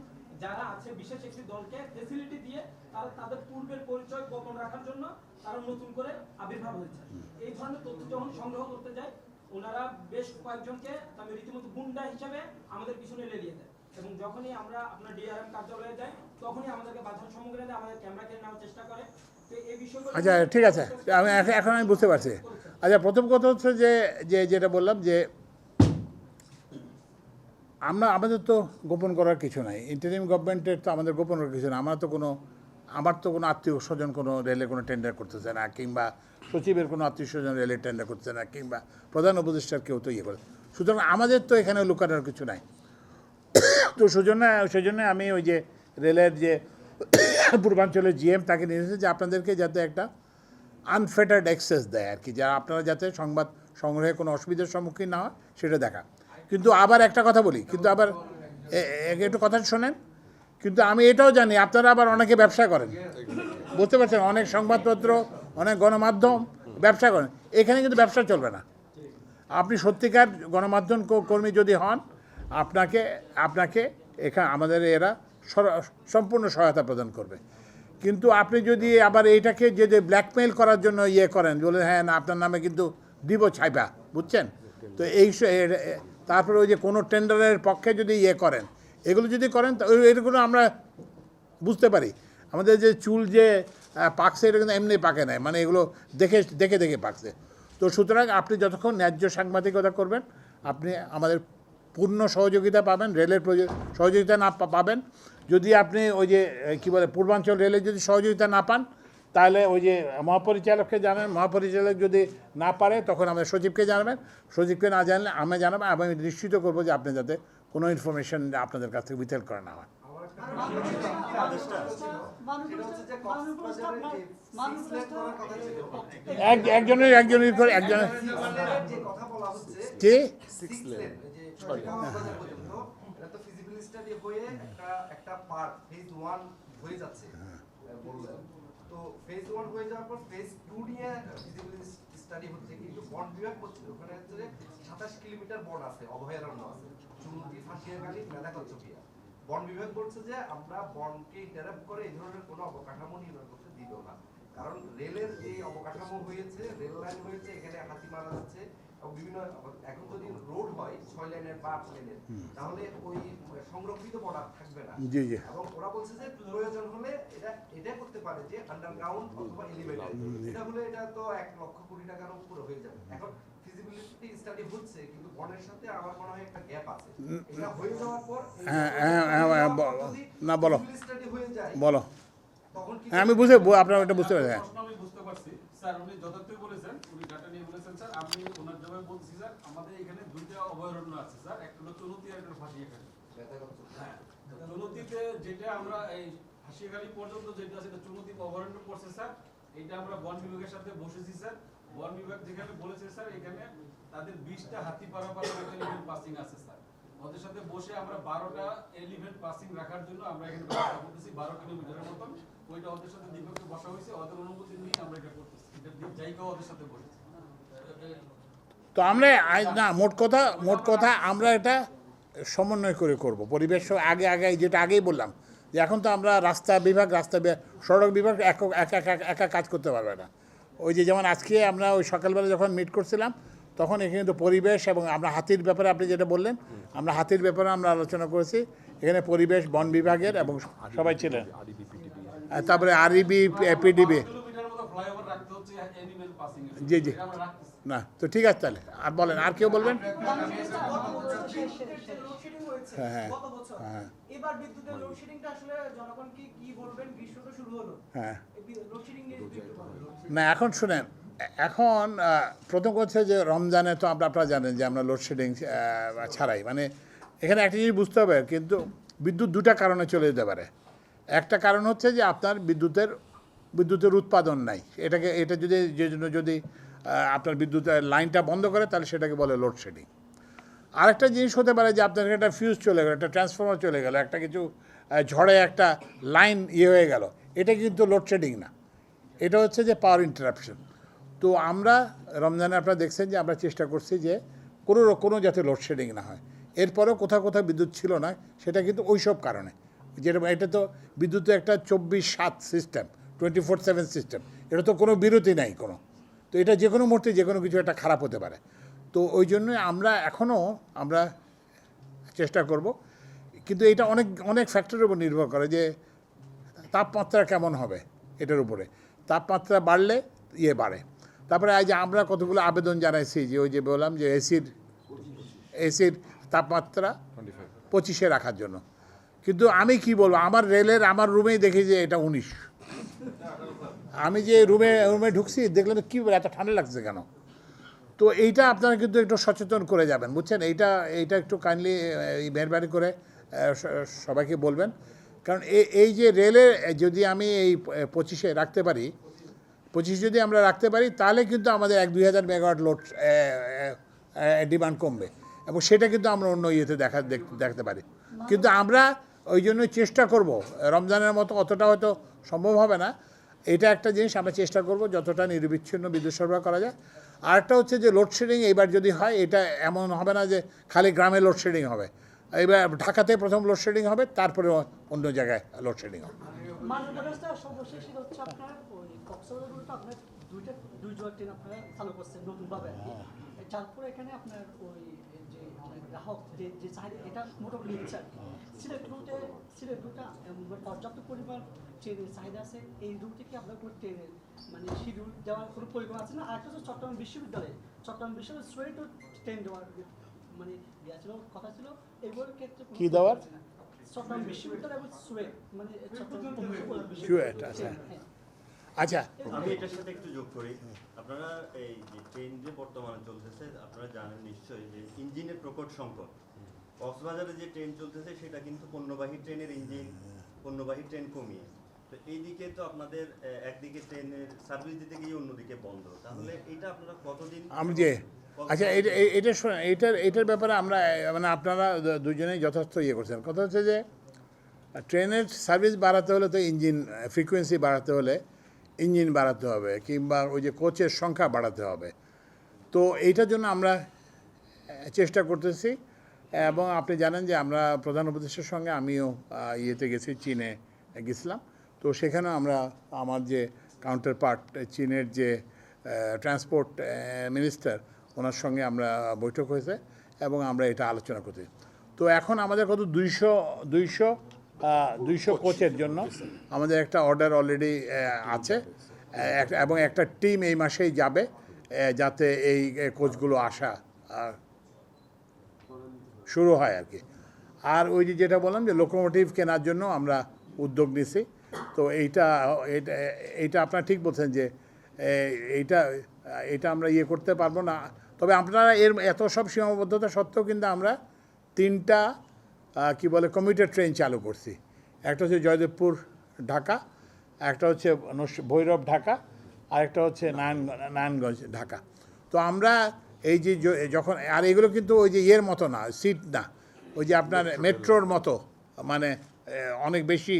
যারা আছে বিশেষ একটি দলকে ফ্যাসিলিটি দিয়ে তারা তাদের পূর্বের পরিচয় গোপন রাখার জন্য তারা নতুন করে আবির্ভাব হয়েছে। এই ধরনের তথ্য যখন সংগ্রহ করতে যায়, ওনারা বেশ কয়েকজনকে আমি রীতিমতো গুন্ডা হিসাবে আমাদের পিছনে লেলিয়ে দেয়, এবং যখনই আমরা আপনার ডিআরএম কার্যালয়ে যাই তখনই আমাদেরকে বাধার সম্মুখীন হয়ে আমাদের ক্যামেরা কেড়ে নেওয়ার চেষ্টা করে। তো এই বিষয়গুলো আচ্ছা ঠিক আছে, এখন আমি বুঝতে পারছি। আচ্ছা, প্রথম কথা হচ্ছে যেটা বললাম যে আমাদের তো গোপন করার কিছু নাই, ইন্টারিম গভর্নমেন্টের তো আমাদের গোপন করার কিছু না। আমরা তো কোনো আমার তো কোনো আত্মীয় স্বজন কোনো রেলে কোনো টেন্ডার করতেছে না, কিংবা সচিবের কোনো আত্মীয় স্বজন রেলে টেন্ডার করতেছে না, কিংবা প্রধান উপদেষ্টার কেউ তো ইয়ে করে। সুতরাং আমাদের তো এখানে লুকানোর কিছু নাই। তো সেজন্য আমি ওই যে রেলের যে পূর্বাঞ্চলের জিএম তাকে নিয়েছে যে আপনাদেরকে যাতে একটা আনফেটার্ড অ্যাক্সেস দেয় আর কি, যারা আপনারা যাতে সংবাদ সংগ্রহে কোনো অসুবিধার সম্মুখীন না হয় সেটা দেখা। কিন্তু আবার একটা কথা বলি, কিন্তু আবার একটু কথা শোনেন, কিন্তু আমি এটাও জানি আপনারা আবার অনেকে ব্যবসা করেন, বুঝতে পারছেন, অনেক সংবাদপত্র অনেক গণমাধ্যম ব্যবসা করেন। এখানে কিন্তু ব্যবসা চলবে না। আপনি সত্যিকার গণমাধ্যম কর্মী যদি হন, আপনাকে এখানে আমাদের এরা সম্পূর্ণ সহায়তা প্রদান করবে। কিন্তু আপনি যদি আবার এইটাকে যদি ব্ল্যাকমেইল করার জন্য ইয়ে করেন, বলে হ্যাঁ না আপনার নামে কিন্তু দিব ছাইপা, বুঝছেন তো তারপরে ওই যে কোনো টেন্ডারের পক্ষে যদি ইয়ে করেন, এগুলো যদি করেন এগুলো আমরা বুঝতে পারি। আমাদের যে চুল যে পাকছে এটা কিন্তু এমনি পাকে নাই, মানে এগুলো দেখে পাকছে। তো সুতরাং আপনি যতক্ষণ ন্যায্য সাংবাদিকতা করবেন, আপনি আমাদের পূর্ণ সহযোগিতা পাবেন, রেলের সহযোগিতা না পাবেন। যদি আপনি ওই যে কী বলে পূর্বাঞ্চল রেলের যদি সহযোগিতা না পান, তাহলে ওই যে মহাপরিচালককে জানান, মহাপরিচালক যদি না পারে তখন আমাদের সচিবকে জানাবেন, সচিবকে না জানলে আমি জানাবেন, আমি নিশ্চিত করবো যে আপনি যাতে কোনো ইনফরমেশন আপনাদের কাছ থেকে বিতরণ করে না হয়। একজনের করে একজনের কি একটা পার্ট ফেজ 1 হয়ে যাচ্ছে বললেন, তো ফেজ 1 হয়ে যাওয়ার পর ফেজ 2 নিয়ে ফিজিবিলিটি স্টাডি হচ্ছে, কিন্তু বন বিভাগ করছে ওখানে হচ্ছে 27 কিলোমিটার বন আছে, অভয়ারণ্য আছে, চুনকি, ফাঁসিয়াখালী, মেধাকচ্ছপিয়া। বন বিভাগ বলছে যে আমরা বনকে ইন্টারাপ্ট করে এই ধরনের কোনো অবকাঠামো নির্মাণ করতে দিব না, কারণ রেলের যে অবকাঠামো হয়েছে, রেল লাইন হয়েছে, এখানে হাতি মারা যাচ্ছে এবং বিভিন্ন, এখন যদি রোড হয় 6 লেনের বা 8 লেনের, তাহলে ওই সংরক্ষিত বর্ডার থাকবে না। জি জি। এবং ওরা বলছে যে প্রয়োজন হলে এটা করতে পারে যে আন্ডারগ্রাউন্ড অথবা এলিভেটেড, এটা হলে এটা তো 1 লক্ষ কোটি টাকার উপরে হয়ে যাবে। এখন ফিজিবিলিটি স্টাডি হচ্ছে, কিন্তু বনের সাথে আমার মনে হয় একটা গ্যাপ আছে। এটা হয়ে যাওয়ার পর না বলো স্টাডি হয়ে যায়, বলো। তখন কি হ্যাঁ আমি আপনারা এটা বুঝতে পারছি। হ্যাঁ আমি বুঝতে পারছি স্যার, উনি যথার্থই বলেছেন, উনি ডাটা নিয়ে বলেছেন স্যার। আমি ওনার জবাবে বলছি স্যার, আমাদের এখানে 2টা অভয়ারণ্য আছে স্যার, একটা হলো চুনতি আর একটা ফাঁসিয়াখালী। হ্যাঁ, চুনতিতে যেটা আমরা এই ফাঁসিয়াখালী পর্যন্ত যেটা আছে এটা চুনতি অভয়ারণ্য পড়ছে স্যার। এটা আমরা বন বিভাগের সাথে বসেছি স্যার। বন বিভাগ যেখানে বলেছে স্যার, এখানে তাদের 20টা হাতি পারাপার এলিভেন্ট পাসিং আছে স্যার। ওদের সাথে বসে আমরা 12টা এলিভেন্ট পাসিং রাখার জন্য আমরা এখানে ব্যবস্থা করতেছি, 12 কিলোমিটারের মতন। ওইটা ওদের সাথে দ্বিপক্ষে বসা হয়েছে, ওদের অনুমতি নিয়ে আমরা এটা করতেছি। এটা জায়গাও ওদের সাথে বসেছি। তো আমরা না মোট কথা আমরা এটা সমন্বয় করে করব। পরিবেশ আগে যেটা আগেই বললাম যে এখন তো আমরা সড়ক বিভাগ একা কাজ করতে পারবে না। ওই যে যেমন আজকে আমরা ওই সকালবেলা যখন মিট করছিলাম, তখন এখানে তো পরিবেশ এবং আমরা হাতির ব্যাপারে আপনি যেটা বললেন, আমরা হাতির ব্যাপারে আমরা আলোচনা করেছি। এখানে পরিবেশ, বন বিভাগের এবং সবাই ছিলেন, তারপরে আরইবি, পিডিবি। জি জি। না তো ঠিক আছে, তাহলে আর বলেন, আর কেউ বলবেন? হ্যাঁ। এবার বিদ্যুতের লোডশেডিংটা আসলে জনগণ কি বলবেন? গ্রীষ্ম তো শুরু হলো, হ্যাঁ লোডশেডিং নিয়ে না এখন শুনেন, এখন প্রথম হচ্ছে যে রমজানে তো আপনারা জানেন যে আমরা লোডশেডিং ছাড়াই, মানে এখানে একটা জিনিস বুঝতে হবে, কিন্তু বিদ্যুৎ 2টা কারণে চলে যেতে পারে। একটা কারণ হচ্ছে যে আপনার বিদ্যুতের উৎপাদন নাই, এটা যদি আপনার বিদ্যুতের লাইনটা বন্ধ করে, তাহলে সেটাকে বলে লোডশেডিং। আরেকটা জিনিস হতে পারে যে আপনার একটা ফিউজ চলে গেল, একটা ট্রান্সফর্মার চলে গেল, একটা কিছু ঝড়ে একটা লাইন হয়ে গেল, এটা কিন্তু লোডশেডিং না, এটা হচ্ছে যে পাওয়ার ইন্টারাপশন। তো আমরা রমজানে আপনারা দেখছেন যে আমরা চেষ্টা করছি যে কোনো যাতে লোডশেডিং না হয়। এরপরেও কোথাও বিদ্যুৎ ছিল না, সেটা কিন্তু ওইসব কারণে, যেটা এটা তো বিদ্যুতের একটা 24/7 সিস্টেম, 24/7 সিস্টেম, এটা তো কোনো বিরতি নাই কোনো। তো এটা যে কোনো মুহূর্তে যে কোনো কিছু একটা খারাপ হতে পারে। তো ওই জন্যই আমরা চেষ্টা করব, কিন্তু এটা অনেক ফ্যাক্টরের উপর নির্ভর করে যে তাপমাত্রা কেমন হবে, এটার উপরে তাপমাত্রা বাড়লে বাড়ে। তারপরে যে আমরা কতগুলো আবেদন জানাইছি, যে ওই যে বললাম যে এসির তাপমাত্রা 25-এ রাখার জন্য। কিন্তু আমি কি বলবো, আমার রুমেই দেখি যে এটা 19, আমি যে রুমে ঢুকছি দেখলাম কি এত ঠান্ডা লাগছে কেন। তো এইটা আপনারা কিন্তু একটু সচেতন করে যাবেন, বুঝছেন। এইটা একটু কাইন্ডলি মেহরবানি করে সবাইকে বলবেন, কারণ এই যে রেলের যদি আমি এই 25-এ রাখতে পারি, 25 যদি আমরা রাখতে পারি, তাহলে কিন্তু আমাদের 1-2 হাজার মেগাওয়াট লোড ডিমান্ড কমবে, এবং সেটা কিন্তু আমরা অন্য ইয়েতে দেখতে পারি। কিন্তু আমরা ওই জন্য চেষ্টা করব, রমজানের মতো অতটা হয়তো সম্ভব হবে না, এটা একটা জিনিস আমরা চেষ্টা করব যতটা নিরবিচ্ছিন্ন বিদ্যুৎ সরবরাহ করা যায়। আরেকটা হচ্ছে যে লোডশেডিং এইবার যদি হয়, এটা এমন হবে না যে খালি গ্রামে লোডশেডিং হবে, এবার ঢাকাতে প্রথম লোডশেডিং হবে, তারপরে অন্য জায়গায় লোডশেডিং হবে। মানবতাটা সর্বশেষ হচ্ছে আপনার ওই কক্সবাজারগুলোতে আপনার দুই জোয়ার ট্রেন আপনারা চালু করছেন নতুনভাবে আর কি। তারপরে এখানে আপনার ওই যে গ্রাহক যে চাহিদা এটা মোটামুটি নিচ্ছে আর কি। সিলেট রুটে পর্যাপ্ত পরিমাণ ট্রেনের চাহিদা আছে। এই রুটে কি আপনার কোনো ট্রেনের মানে শিডিউল দেওয়ার কোনো পরিকল্পনা আছে না? আরেকটা হচ্ছে চট্টগ্রাম বিশ্ববিদ্যালয়ে সোয়েটও ট্রেন দেওয়ার মানে ছিল কথা ছিল, এগুলোর ক্ষেত্রে কি দেওয়ার? চট্টগ্রাম বিশ্ববিদ্যালয় এবং সুয়েট মানে সুয়েট, আচ্ছা আচ্ছা। আমি এটার সাথে একটু যোগ করি। আপনারা এই যে ট্রেন যে বর্তমানে চলতেছে, আপনারা জানেন নিশ্চয়ই যে ইঞ্জিনের প্রকট সংকট। কক্সবাজারে যে ট্রেন চলতেছে সেটা কিন্তু পণ্যবাহী ট্রেনের ইঞ্জিন, পণ্যবাহী ট্রেন কমিয়ে। তো এইদিকে তো আপনাদের একদিকে ট্রেনের সার্ভিস দিতে গিয়ে অন্যদিকে বন্ধ, তাহলে এটা আপনারা কতদিন? আমি যে আচ্ছা এটা শোনেন, এটার ব্যাপারে আমরা মানে আপনারা দুজনেই যথার্থ ইয়ে করছেন। কথা হচ্ছে যে ট্রেনের সার্ভিস বাড়াতে হলে তো ইঞ্জিন ফ্রিকোয়েন্সি বাড়াতে হলে ইঞ্জিন বাড়াতে হবে, কিংবা ওই যে কোচের সংখ্যা বাড়াতে হবে। তো এইটার জন্য আমরা চেষ্টা করতেছি, এবং আপনি জানেন যে আমরা প্রধান উপদেষ্টার সঙ্গে আমিও ইয়েতে গেছি, চীনে গেছিলাম। তো সেখানেও আমরা আমার যে কাউন্টার পার্ট চীনের যে ট্রান্সপোর্ট মিনিস্টার, ওনার সঙ্গে আমরা বৈঠক হয়েছে এবং আমরা এটা আলোচনা করছি। তো এখন আমাদের কত 200 কোচের জন্য আমাদের একটা অর্ডার অলরেডি আছে, এবং একটা টিম এই মাসেই যাবে যাতে এই কোচগুলো আসা শুরু হয় আর কি। আর ওই যে যেটা বললাম যে লোকোমোটিভ কেনার জন্য আমরা উদ্যোগ নিছি। তো এইটা আপনারা ঠিক বলছেন যে এইটা আমরা ইয়ে করতে পারবো না। তবে আপনারা এত সব সীমাবদ্ধতা সত্ত্বেও কিন্তু আমরা 3টা কি বলে কমিউটার ট্রেন চালু করছি। একটা হচ্ছে জয়দেবপুর ঢাকা, একটা হচ্ছে ভৈরব ঢাকা, আরেকটা হচ্ছে নারায়ণগঞ্জ ঢাকা। তো আমরা এই যে যখন আর এগুলো কিন্তু ওই যে ইয়ের মতো না, সিট না, ওই যে আপনার মেট্রোর মতো, মানে অনেক বেশি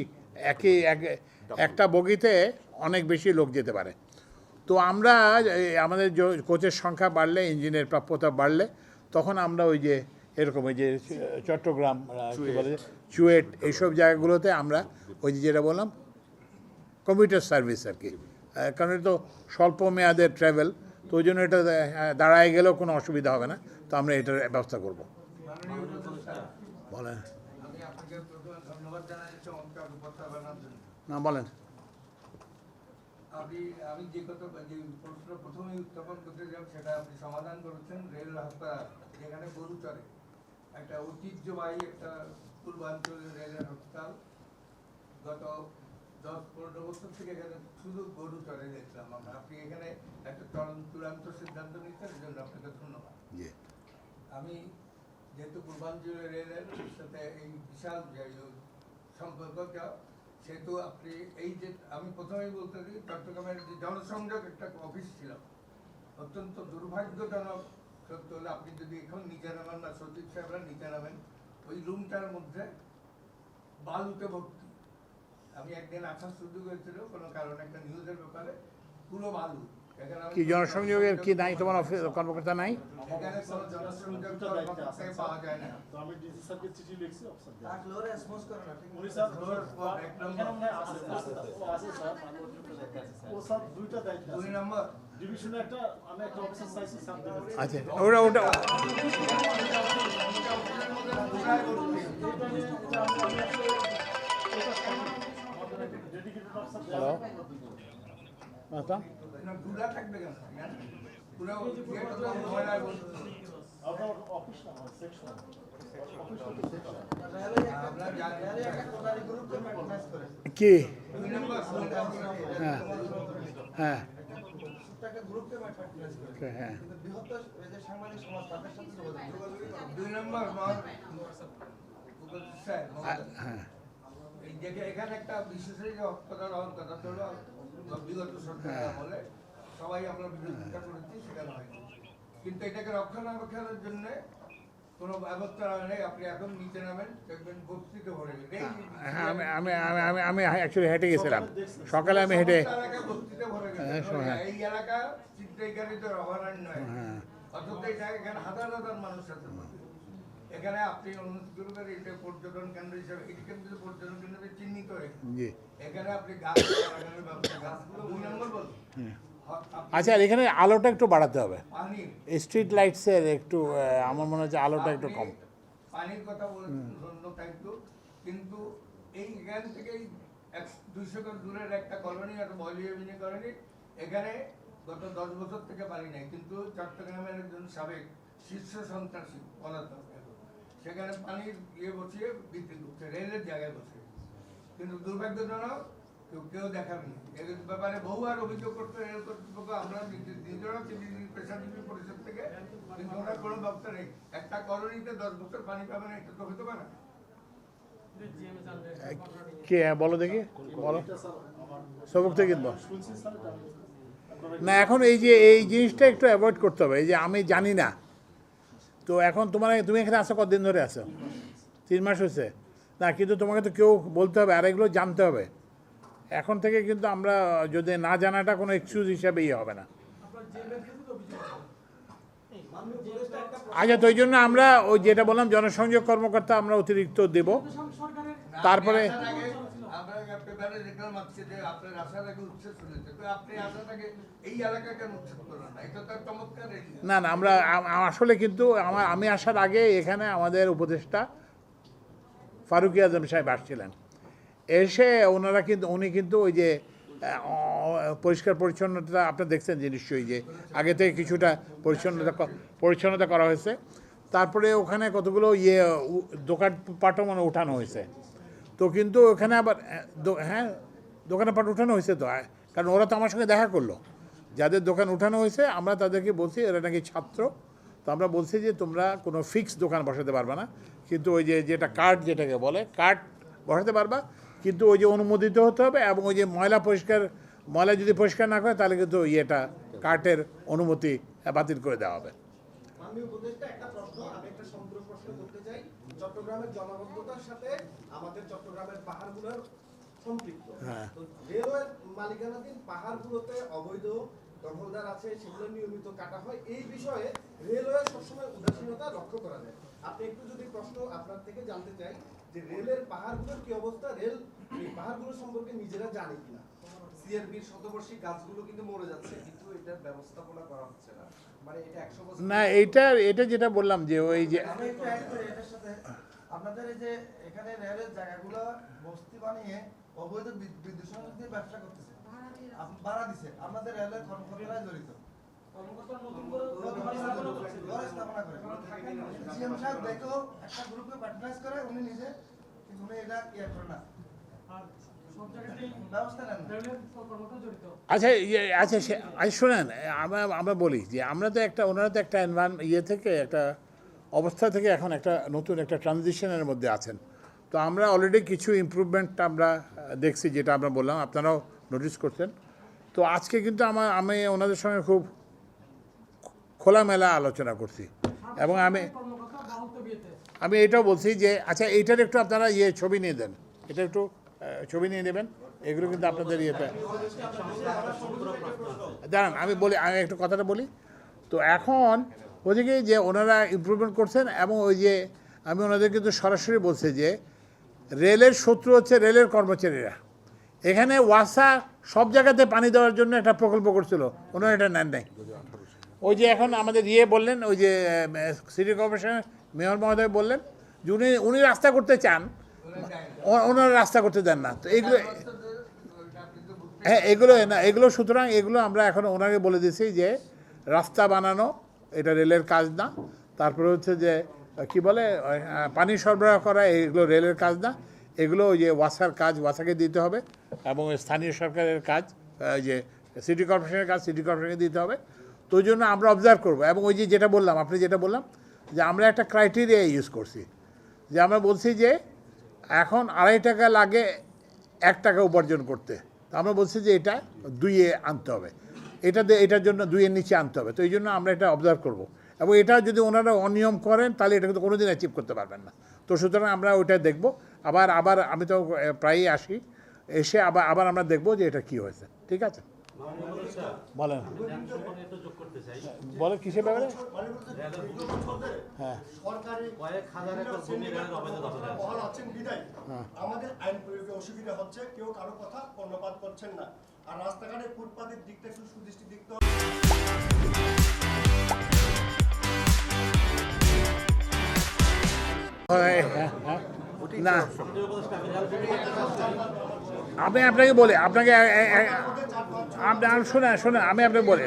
একটা বগিতে অনেক বেশি লোক যেতে পারে। তো আমরা আমাদের কোচের সংখ্যা বাড়লে, ইঞ্জিনের প্রাপ্যতা বাড়লে, তখন আমরা ওই যে এরকম ওই যে চট্টগ্রাম কী বলে চুয়েট এইসব জায়গাগুলোতে আমরা ওই যে যেটা বললাম কমিউটার সার্ভিস আর কি, কারণ এটা তো স্বল্প মেয়াদের ট্রাভেল, তো ওই জন্য এটা দাঁড়ায় গেলেও কোনো অসুবিধা হবে না। তো আমরা এটার ব্যবস্থা করব। বলেন। আমি আপনাকে প্রথমে ধন্যবাদ জানাই চমৎকার উপস্থাপনার জন্য। না বলেন। আমি যে প্রশ্ন প্রথমেই উত্থাপন করতে যাব সেটা আপনি সমাধান করেছেন। রেল হাসপাতাল যেখানে গরু চড়ে, একটা ঐতিহ্যবাহী একটা পূর্বাঞ্চলের রেলের হাসপাতাল, গত 10-15 বছর থেকে এখানে শুধু গরু চড়ে দেখলাম আমরা। আপনি এখানে একটা চূড়ান্ত সিদ্ধান্ত নিচ্ছেন, এই জন্য আপনাকে ধন্যবাদ। আমি যেহেতু পূর্বাঞ্চলের রেলের সাথে এই বিশাল সম্পর্কটা, সেহেতু আপনি এই যে আমি প্রথমেই বলতে দিই, চট্টগ্রামের যে জনসংযোগ একটা অফিস ছিল, অত্যন্ত দুর্ভাগ্যজনক সত্য হলে আপনি যদি এখন নিচে নামেন না, সচিব সাহেবরা নিচে নামেন, ওই রুমটার মধ্যে বালুতে ভর্তি। আমি একদিন আসার সুযোগ হয়েছিল কোনো কারণে একটা নিউজের ব্যাপারে, পুরো বালু। কি জনসংযোগের কি নাই তোমার অফিস কর্মকর্তা নাই? এখানে কোনো জনসংযোগ পাওয়া যায় না। তো আমি ডিসি স্যারকে চিঠি লিখছি, অফিসার আর ফ্লোরে রেসপন্স করে না, ঠিক উনি স্যার এক নম্বর আছে স্যার, ও স্যার 2টা দায়িত্ব আছে। 2 নম্বর ডিভিশনে একটা আমি একটা অফিসার চাইছি স্যার দেবেন। আচ্ছা ওটা ডেডিকেটেড অফিসার। হ্যালো মাতা দুটা থাকবে কেন? পুরো মহিলার আপনার অফিস না হয় সেকশন, অফিস হতে সেকশন। আমরা জানি কি 2 নম্বর হ্যাঁ হ্যাঁ একটা গ্রুপকে পার্টনার করে হ্যাঁ কিন্তু বৃহত্তর এই যে সাংবাদিক সমাজ তাদের সাথে যোগাযোগ 2 নম্বর স্যার হ্যাঁ এই যে এখানে একটা বিশেষায়িত হাসপাতাল হওয়ার কথা ছিল বিগত সরকারের আমলে সবাই আমরা বিরোধিতা করেছি, সেখানে হয়নি। কিন্তু এটাকে রক্ষণাবেক্ষণের জন্য কোনো ব্যবস্থা নেই। আপনি এখন নিচে নামেন, দেখবেন বস্তিতে ভরে গেছে। হ্যাঁ আমি আমি আমি আমি আমি অ্যাকচুয়ালি হেঁটে গেছিলাম সকালে, আমি হেঁটে এলাকা বস্তিতে ভরে গেছে। এই এলাকা চিত্রাইকারিত অভয়ারণ্য নয়, অথচ এটা এখানে হাজার হাজার মানুষ আছে। এখানে আপনি অনুরোধ করবেন এটা পর্যটন কেন্দ্র হিসেবে, এটি কিন্তু পর্যটন কেন্দ্রে চিহ্নিত হয়েছে। জি এখানে আপনি গাছ লাগানোর ব্যবস্থা, গাছগুলো 2 নম্বর বলুন। আচ্ছা, আর এখানে আলোটা একটু বাড়াতে হবে, পানি স্ট্রিট লাইটসের একটু আমার মনে হচ্ছে আলোটা একটু কম। পানির কথা বলেছেন, কিন্তু এই এখান থেকে 200 গজ দূরের একটা কলোনি একটা বলিউমিনি কলোনি, এখানে গত 10 বছর থেকে পানি নেই। কিন্তু চট্টগ্রামের একজন সাবেক শীর্ষ সন্ত্রাসী পলাতক সেখানে পানির বসিয়ে বিক্রি করছে, রেলের জায়গায় বসে। কিন্তু দুর্ভাগ্যজনক কেউ দেখার নেই। এর ব্যাপারে বহুবার অভিযোগ করতে রেল কর্তৃপক্ষ, আমরা নিজেরাও পেশাজীবী পরিষদ থেকে, কিন্তু ওনার কোনো ব্যবস্থা নেই। একটা কলোনিতে 10 বছর পানি পাবে না, এটা তো হতে পারে না। কে বলো দেখি, বলো সবক থেকে বল। শুনছি স্যার এটা আপনারা না এখন এই যে এই জিনিসটা একটু অ্যাভয়েড করতে হবে, এই যে আমি জানি না। তো এখন তুমি এখানে আসো কতদিন ধরে আসো? 3 মাস হয়েছে না, কিন্তু তোমাকে তো কেউ বলতে হবে, আর এগুলো জানতে হবে। এখন থেকে কিন্তু আমরা যদি না জানাটা কোনো এক্সকিউজ হিসাবে ইয়ে হবে না। আচ্ছা, তো ওই জন্য আমরা ওই যেটা বললাম জনসংযোগ কর্মকর্তা আমরা অতিরিক্ত দেব। তারপরে আমরা পেপারে দেখলাম আজকে যে আপনার আসার আগে উচ্ছেদ শুনেছে, তো আপনি আসার আগে এই এলাকা কেন উচ্ছেদ করলেন না? এটা তো চমৎকার। না না, আমরা আসলে কিন্তু আমি আসার আগে এখানে আমাদের উপদেষ্টা ফারুকি আজম সাহেব আসছিলেন। এসে উনি কিন্তু ওই যে পরিষ্কার পরিচ্ছন্নতা আপনারা দেখছেন যে নিশ্চয়ই, যে আগে থেকে কিছুটা পরিচ্ছন্নতা করা হয়েছে। তারপরে ওখানে কতগুলো দোকানপাটও মানে উঠানো হয়েছে। তো কিন্তু ওখানে আবার হ্যাঁ দোকানপাট উঠানো হয়েছে তো, কারণ ওরা তো আমার সঙ্গে দেখা করলো। যাদের দোকান উঠানো হয়েছে আমরা তাদেরকে বলছি, এরা নাকি ছাত্র, তো আমরা বলছি যে তোমরা কোনো ফিক্স দোকান বসাতে পারবা না, কিন্তু ওই যেটা কার্ড যেটাকে বলে কার্ড বসাতে পারবা, কিন্তু ওই যে অনুমোদিত হতে হবে, এবং ওই যে ময়লা যদি পরিষ্কার না করে তাহলে কিন্তু কার্টের অনুমতি বাতিল করে দেওয়া হবে। মাননীয় উপদেষ্টা, একটা প্রশ্ন, আমি একটা সম্পূর্ণ প্রশ্ন করতে চাই। চট্টগ্রামের জলাবদ্ধতার সাথে আমাদের চট্টগ্রামের পাহাড়গুলোর সম্পৃক্ত। হ্যাঁ। তো রেলওয়ের মালিকানাধীন পাহাড়গুলোতে অবৈধ দখলদার আছে, সেগুলো নিয়মিত কাটা হয়। এই বিষয়ে রেলওয়ে সবসময় উদাসীনতা লক্ষ্য করা যায়। আপনি একটু যদি প্রশ্ন আপনার থেকে জানতে চাই যে রেলের পাহাড়গুলোর কি অবস্থা, রেল এই পাহাড়গুলো সম্পর্কে নিজেরা জানে কিনা? সিআরবির শতবর্ষী গাছগুলো কিন্তু মরে যাচ্ছে, কিন্তু এটার ব্যবস্থাপনা করা হচ্ছে না। মানে এটা 100 বছর না, এটা যেটা বললাম যে ওই যে আমি একটু অ্যাড করি এটার সাথে। আপনাদের এই যে এখানে রেলের জায়গাগুলো বস্তি বানিয়ে অবৈধ বিদ্যুৎ সংযোগ দিয়ে ব্যবসা করতেছে, ভাড়া দিছে, আপনাদের রেলের কর্মকর্তারা জড়িত। ঘর স্থাপনা করে জিএম সাহেব দেখো একটা গ্রুপে পার্টনার্স করে, উনি নিজে, কিন্তু উনি এটা ইয়ে করে না, ব্যবস্থা নেন না। আচ্ছা শোনেন, আমরা বলি যে ওনারা তো একটা থেকে একটা অবস্থা থেকে এখন একটা নতুন একটা ট্রানজিশনের মধ্যে আছেন। তো আমরা অলরেডি কিছু ইমপ্রুভমেন্ট আমরা দেখছি, যেটা আমরা বললাম, আপনারাও নোটিস করছেন। তো আজকে কিন্তু আমি ওনাদের সঙ্গে খুব খোলামেলা আলোচনা করছি, এবং আমি এটাও বলছি যে আচ্ছা এইটার একটু আপনারা ছবি নিয়ে দেন, এটা একটু ছবি নিয়ে নেবেন, এগুলো কিন্তু আপনাদের দাঁড়ান আমি একটু কথাটা বলি। তো এখন ওদিকে যে ওনারা ইমপ্রুভমেন্ট করছেন, এবং ওই যে আমি ওনাদের কিন্তু সরাসরি বলছি যে রেলের শত্রু হচ্ছে রেলের কর্মচারীরা। এখানে ওয়াসা সব জায়গাতে পানি দেওয়ার জন্য একটা প্রকল্প করছিল, ওনারা এটা নেন নাই। ওই যে এখন আমাদের বললেন, ওই যে সিটি কর্পোরেশনের মেয়র মহোদয় বললেন যে উনি রাস্তা করতে চান, ওনারা রাস্তা করতে দেন না। তো এগুলো সুতরাং এগুলো আমরা এখন ওনাকে বলে দিয়েছি যে রাস্তা বানানো এটা রেলের কাজ না, তারপরে হচ্ছে যে কি বলে পানি সরবরাহ করা, এগুলো রেলের কাজ না, এগুলো ওই যে ওয়াসার কাজ, ওয়াসাকে দিতে হবে, এবং স্থানীয় সরকারের কাজ যে সিটি কর্পোরেশনের কাজ সিটি কর্পোরেশনকে দিতে হবে। তো ওই জন্য আমরা অবজার্ভ করবো। এবং ওই যে যেটা বললাম, আপনি যেটা বললাম যে আমরা একটা ক্রাইটেরিয়া ইউজ করছি, যে আমরা বলছি যে এখন 2.5 টাকা লাগে 1 টাকা উপার্জন করতে। তো আমরা বলছি যে এটা 2-এ আনতে হবে, এটার জন্য 2-এর নিচে আনতে হবে। তো এই জন্য আমরা এটা অবজার্ভ করবো। এবং এটা যদি ওনারা অনিয়ম করেন তাহলে এটা কিন্তু কোনোদিন অ্যাচিভ করতে পারবেন না। তো সুতরাং আমরা ওইটা দেখব। আবার আমি তো প্রায়ই আসি, এসে আবার আমরা দেখবো যে এটা কী হয়েছে। ঠিক আছে, বলেন বলেন কিসের ব্যাপারে? হ্যাঁ, সরকারি বহাল আছেন বিদায় আমাদের আইন প্রয়োগে অসুবিধা হচ্ছে, কেউ কারো কথা কর্ণপাত করছেন না। আর রাস্তাঘাটে ফুটপাতের দিকটা একটু সুদৃষ্টি দেখতে হবে। না আমি আপনাকে বলি, আপনাকে শোনেন আমি আপনাকে বলি,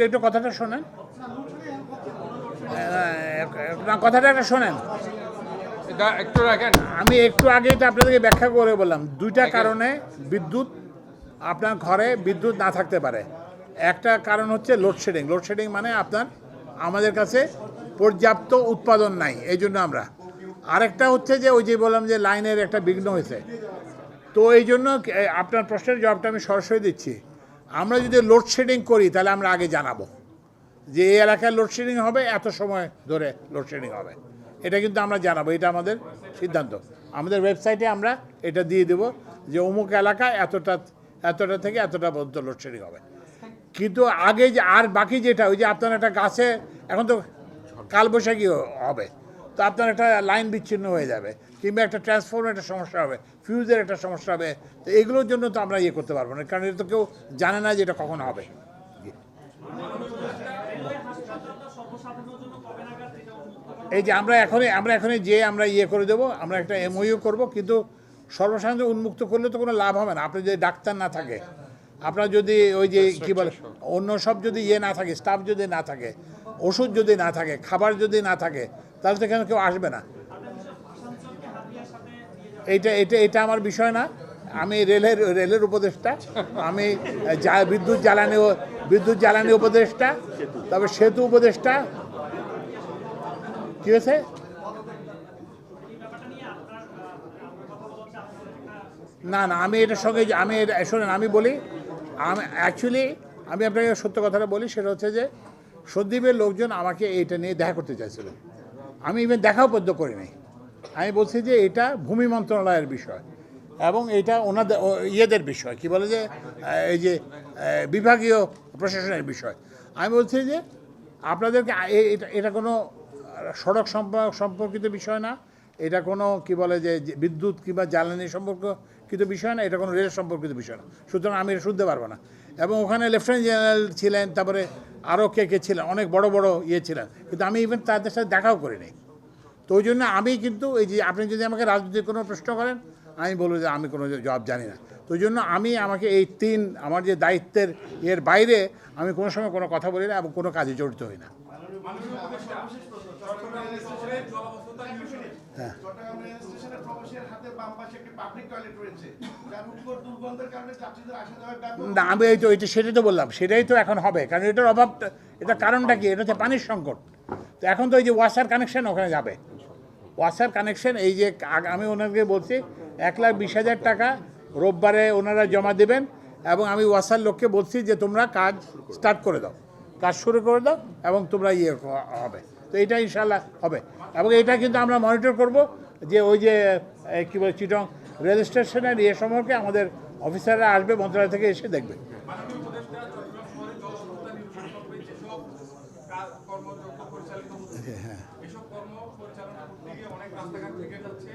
একটু কথাটা শোনেন, কথাটা একটা শোনেন, একটু রাখেন। আমি একটু আগেই তো আপনাদেরকে ব্যাখ্যা করে বললাম 2টা কারণে বিদ্যুৎ আপনার ঘরে বিদ্যুৎ না থাকতে পারে। একটা কারণ হচ্ছে লোডশেডিং। লোডশেডিং মানে আমাদের কাছে পর্যাপ্ত উৎপাদন নাই, এই জন্য আমরা। আরেকটা হচ্ছে যে ওই যে বললাম যে লাইনের একটা বিঘ্ন হয়েছে। তো এই জন্য আপনার প্রশ্নের জবাবটা আমি সরাসরি দিচ্ছি। আমরা যদি লোডশেডিং করি তাহলে আমরা আগে জানাবো যে এই এলাকায় লোডশেডিং হবে, এত সময় ধরে লোডশেডিং হবে, এটা কিন্তু আমরা জানাবো। এটা আমাদের সিদ্ধান্ত। আমাদের ওয়েবসাইটে আমরা এটা দিয়ে দেবো যে অমুক এলাকায় এতটা থেকে এতটা পর্যন্ত লোডশেডিং হবে। কিন্তু আগে যে আর বাকি যেটা ওই যে আপনার একটা গাছে এখন তো কালবৈশাখী হবে, তো আপনার একটা লাইন বিচ্ছিন্ন হয়ে যাবে, কিংবা একটা ট্রান্সফর্মের একটা সমস্যা হবে, ফিউজের একটা সমস্যা হবে। তো এগুলোর জন্য তো আমরা ইয়ে করতে পারবো না, কারণ এটা তো কেউ জানে না যে এটা কখন হবে। এই যে আমরা এখনই যে আমরা ইয়ে করে দেবো, আমরা একটা এমওইউ করব, কিন্তু সর্বসাধারণ উন্মুক্ত করলে তো কোনো লাভ হবে না। আপনার যদি ডাক্তার না থাকে, আপনার যদি ওই যে কী বলে অন্য সব যদি ইয়ে না থাকে, স্টাফ যদি না থাকে, ওষুধ যদি না থাকে, খাবার যদি না থাকে, তাহলে তো এখানে কেউ আসবে না। এটা আমার বিষয় না। আমি রেলের উপদেষ্টা, আমি বিদ্যুৎ জ্বালানি উপদেষ্টা, তবে সেতু উপদেষ্টা। কি হয়েছে? না আমি এটার সঙ্গে শোনেন আমি বলি, আমি আপনাকে সত্য কথাটা বলি, সেটা হচ্ছে যে সন্দীপের লোকজন আমাকে এইটা নিয়ে দেখা করতে চাইছিল। আমি ইভেন দেখাও পর্যন্ত করি নাই। আমি বলছি যে এটা ভূমি মন্ত্রণালয়ের বিষয় এবং এটা ওনাদের ইয়েদের বিষয়, কি বলে যে এই যে বিভাগীয় প্রশাসনের বিষয়। আমি বলছি যে আপনাদেরকে এটা কোনো সড়ক সম্পর্কিত বিষয় না, এটা কোনো কি বলে যে বিদ্যুৎ কিংবা জ্বালানি সম্পর্কিত বিষয় না, এটা কোনো রেল সম্পর্কিত বিষয় না। সুতরাং আমি এটা শুনতে পারবো না। এবং ওখানে লেফটেন্যান্ট জেনারেল ছিলেন, তারপরে আরও কে ছিলেন, অনেক বড় ইয়ে ছিলেন, কিন্তু আমি ইভেন তাদের সাথে দেখাও করি নাই। তো ওই জন্য আমি কিন্তু এই যে আপনি যদি আমাকে রাজনৈতিক কোনো প্রশ্ন করেন, আমি বলবো যে আমি কোনো জবাব জানি না। তো ওই জন্য আমাকে এই আমার যে দায়িত্বের এর বাইরে আমি কোনো সময় কোনো কথা বলি না এবং কোনো কাজে জড়িত হই না। হ্যাঁ, না আমি সেটাই তো বললাম, সেটাই তো এখন হবে, কারণ এটার অভাবটা, এটা কারণটা কি? এটা হচ্ছে পানির সংকট। তো এখন তো এই যে ওয়াসার কানেকশন ওখানে যাবে, ওয়াসার কানেকশন, এই যে আমি ওনাকে বলছি 1,20,000 টাকা রোববারে ওনারা জমা দেবেন, এবং আমি ওয়াসার লোককে বলছি যে তোমরা কাজ স্টার্ট করে দাও, কাজ শুরু করে দাও, এবং তোমরা ইয়ে হবে। তো এটা ইনশাল্লাহ হবে, এবং এটা কিন্তু আমরা মনিটর করব যে ওই যে কী বলে চিটং রেল স্টেশনের ইয়ে সম্পর্কে আমাদের অফিসাররা আসবে, মন্ত্রণালয় থেকে এসে দেখবে। হ্যাঁ, এসব কর্ম পরিচালনা করতে গিয়ে অনেক রাস্তাঘাট ভেঙে যাচ্ছে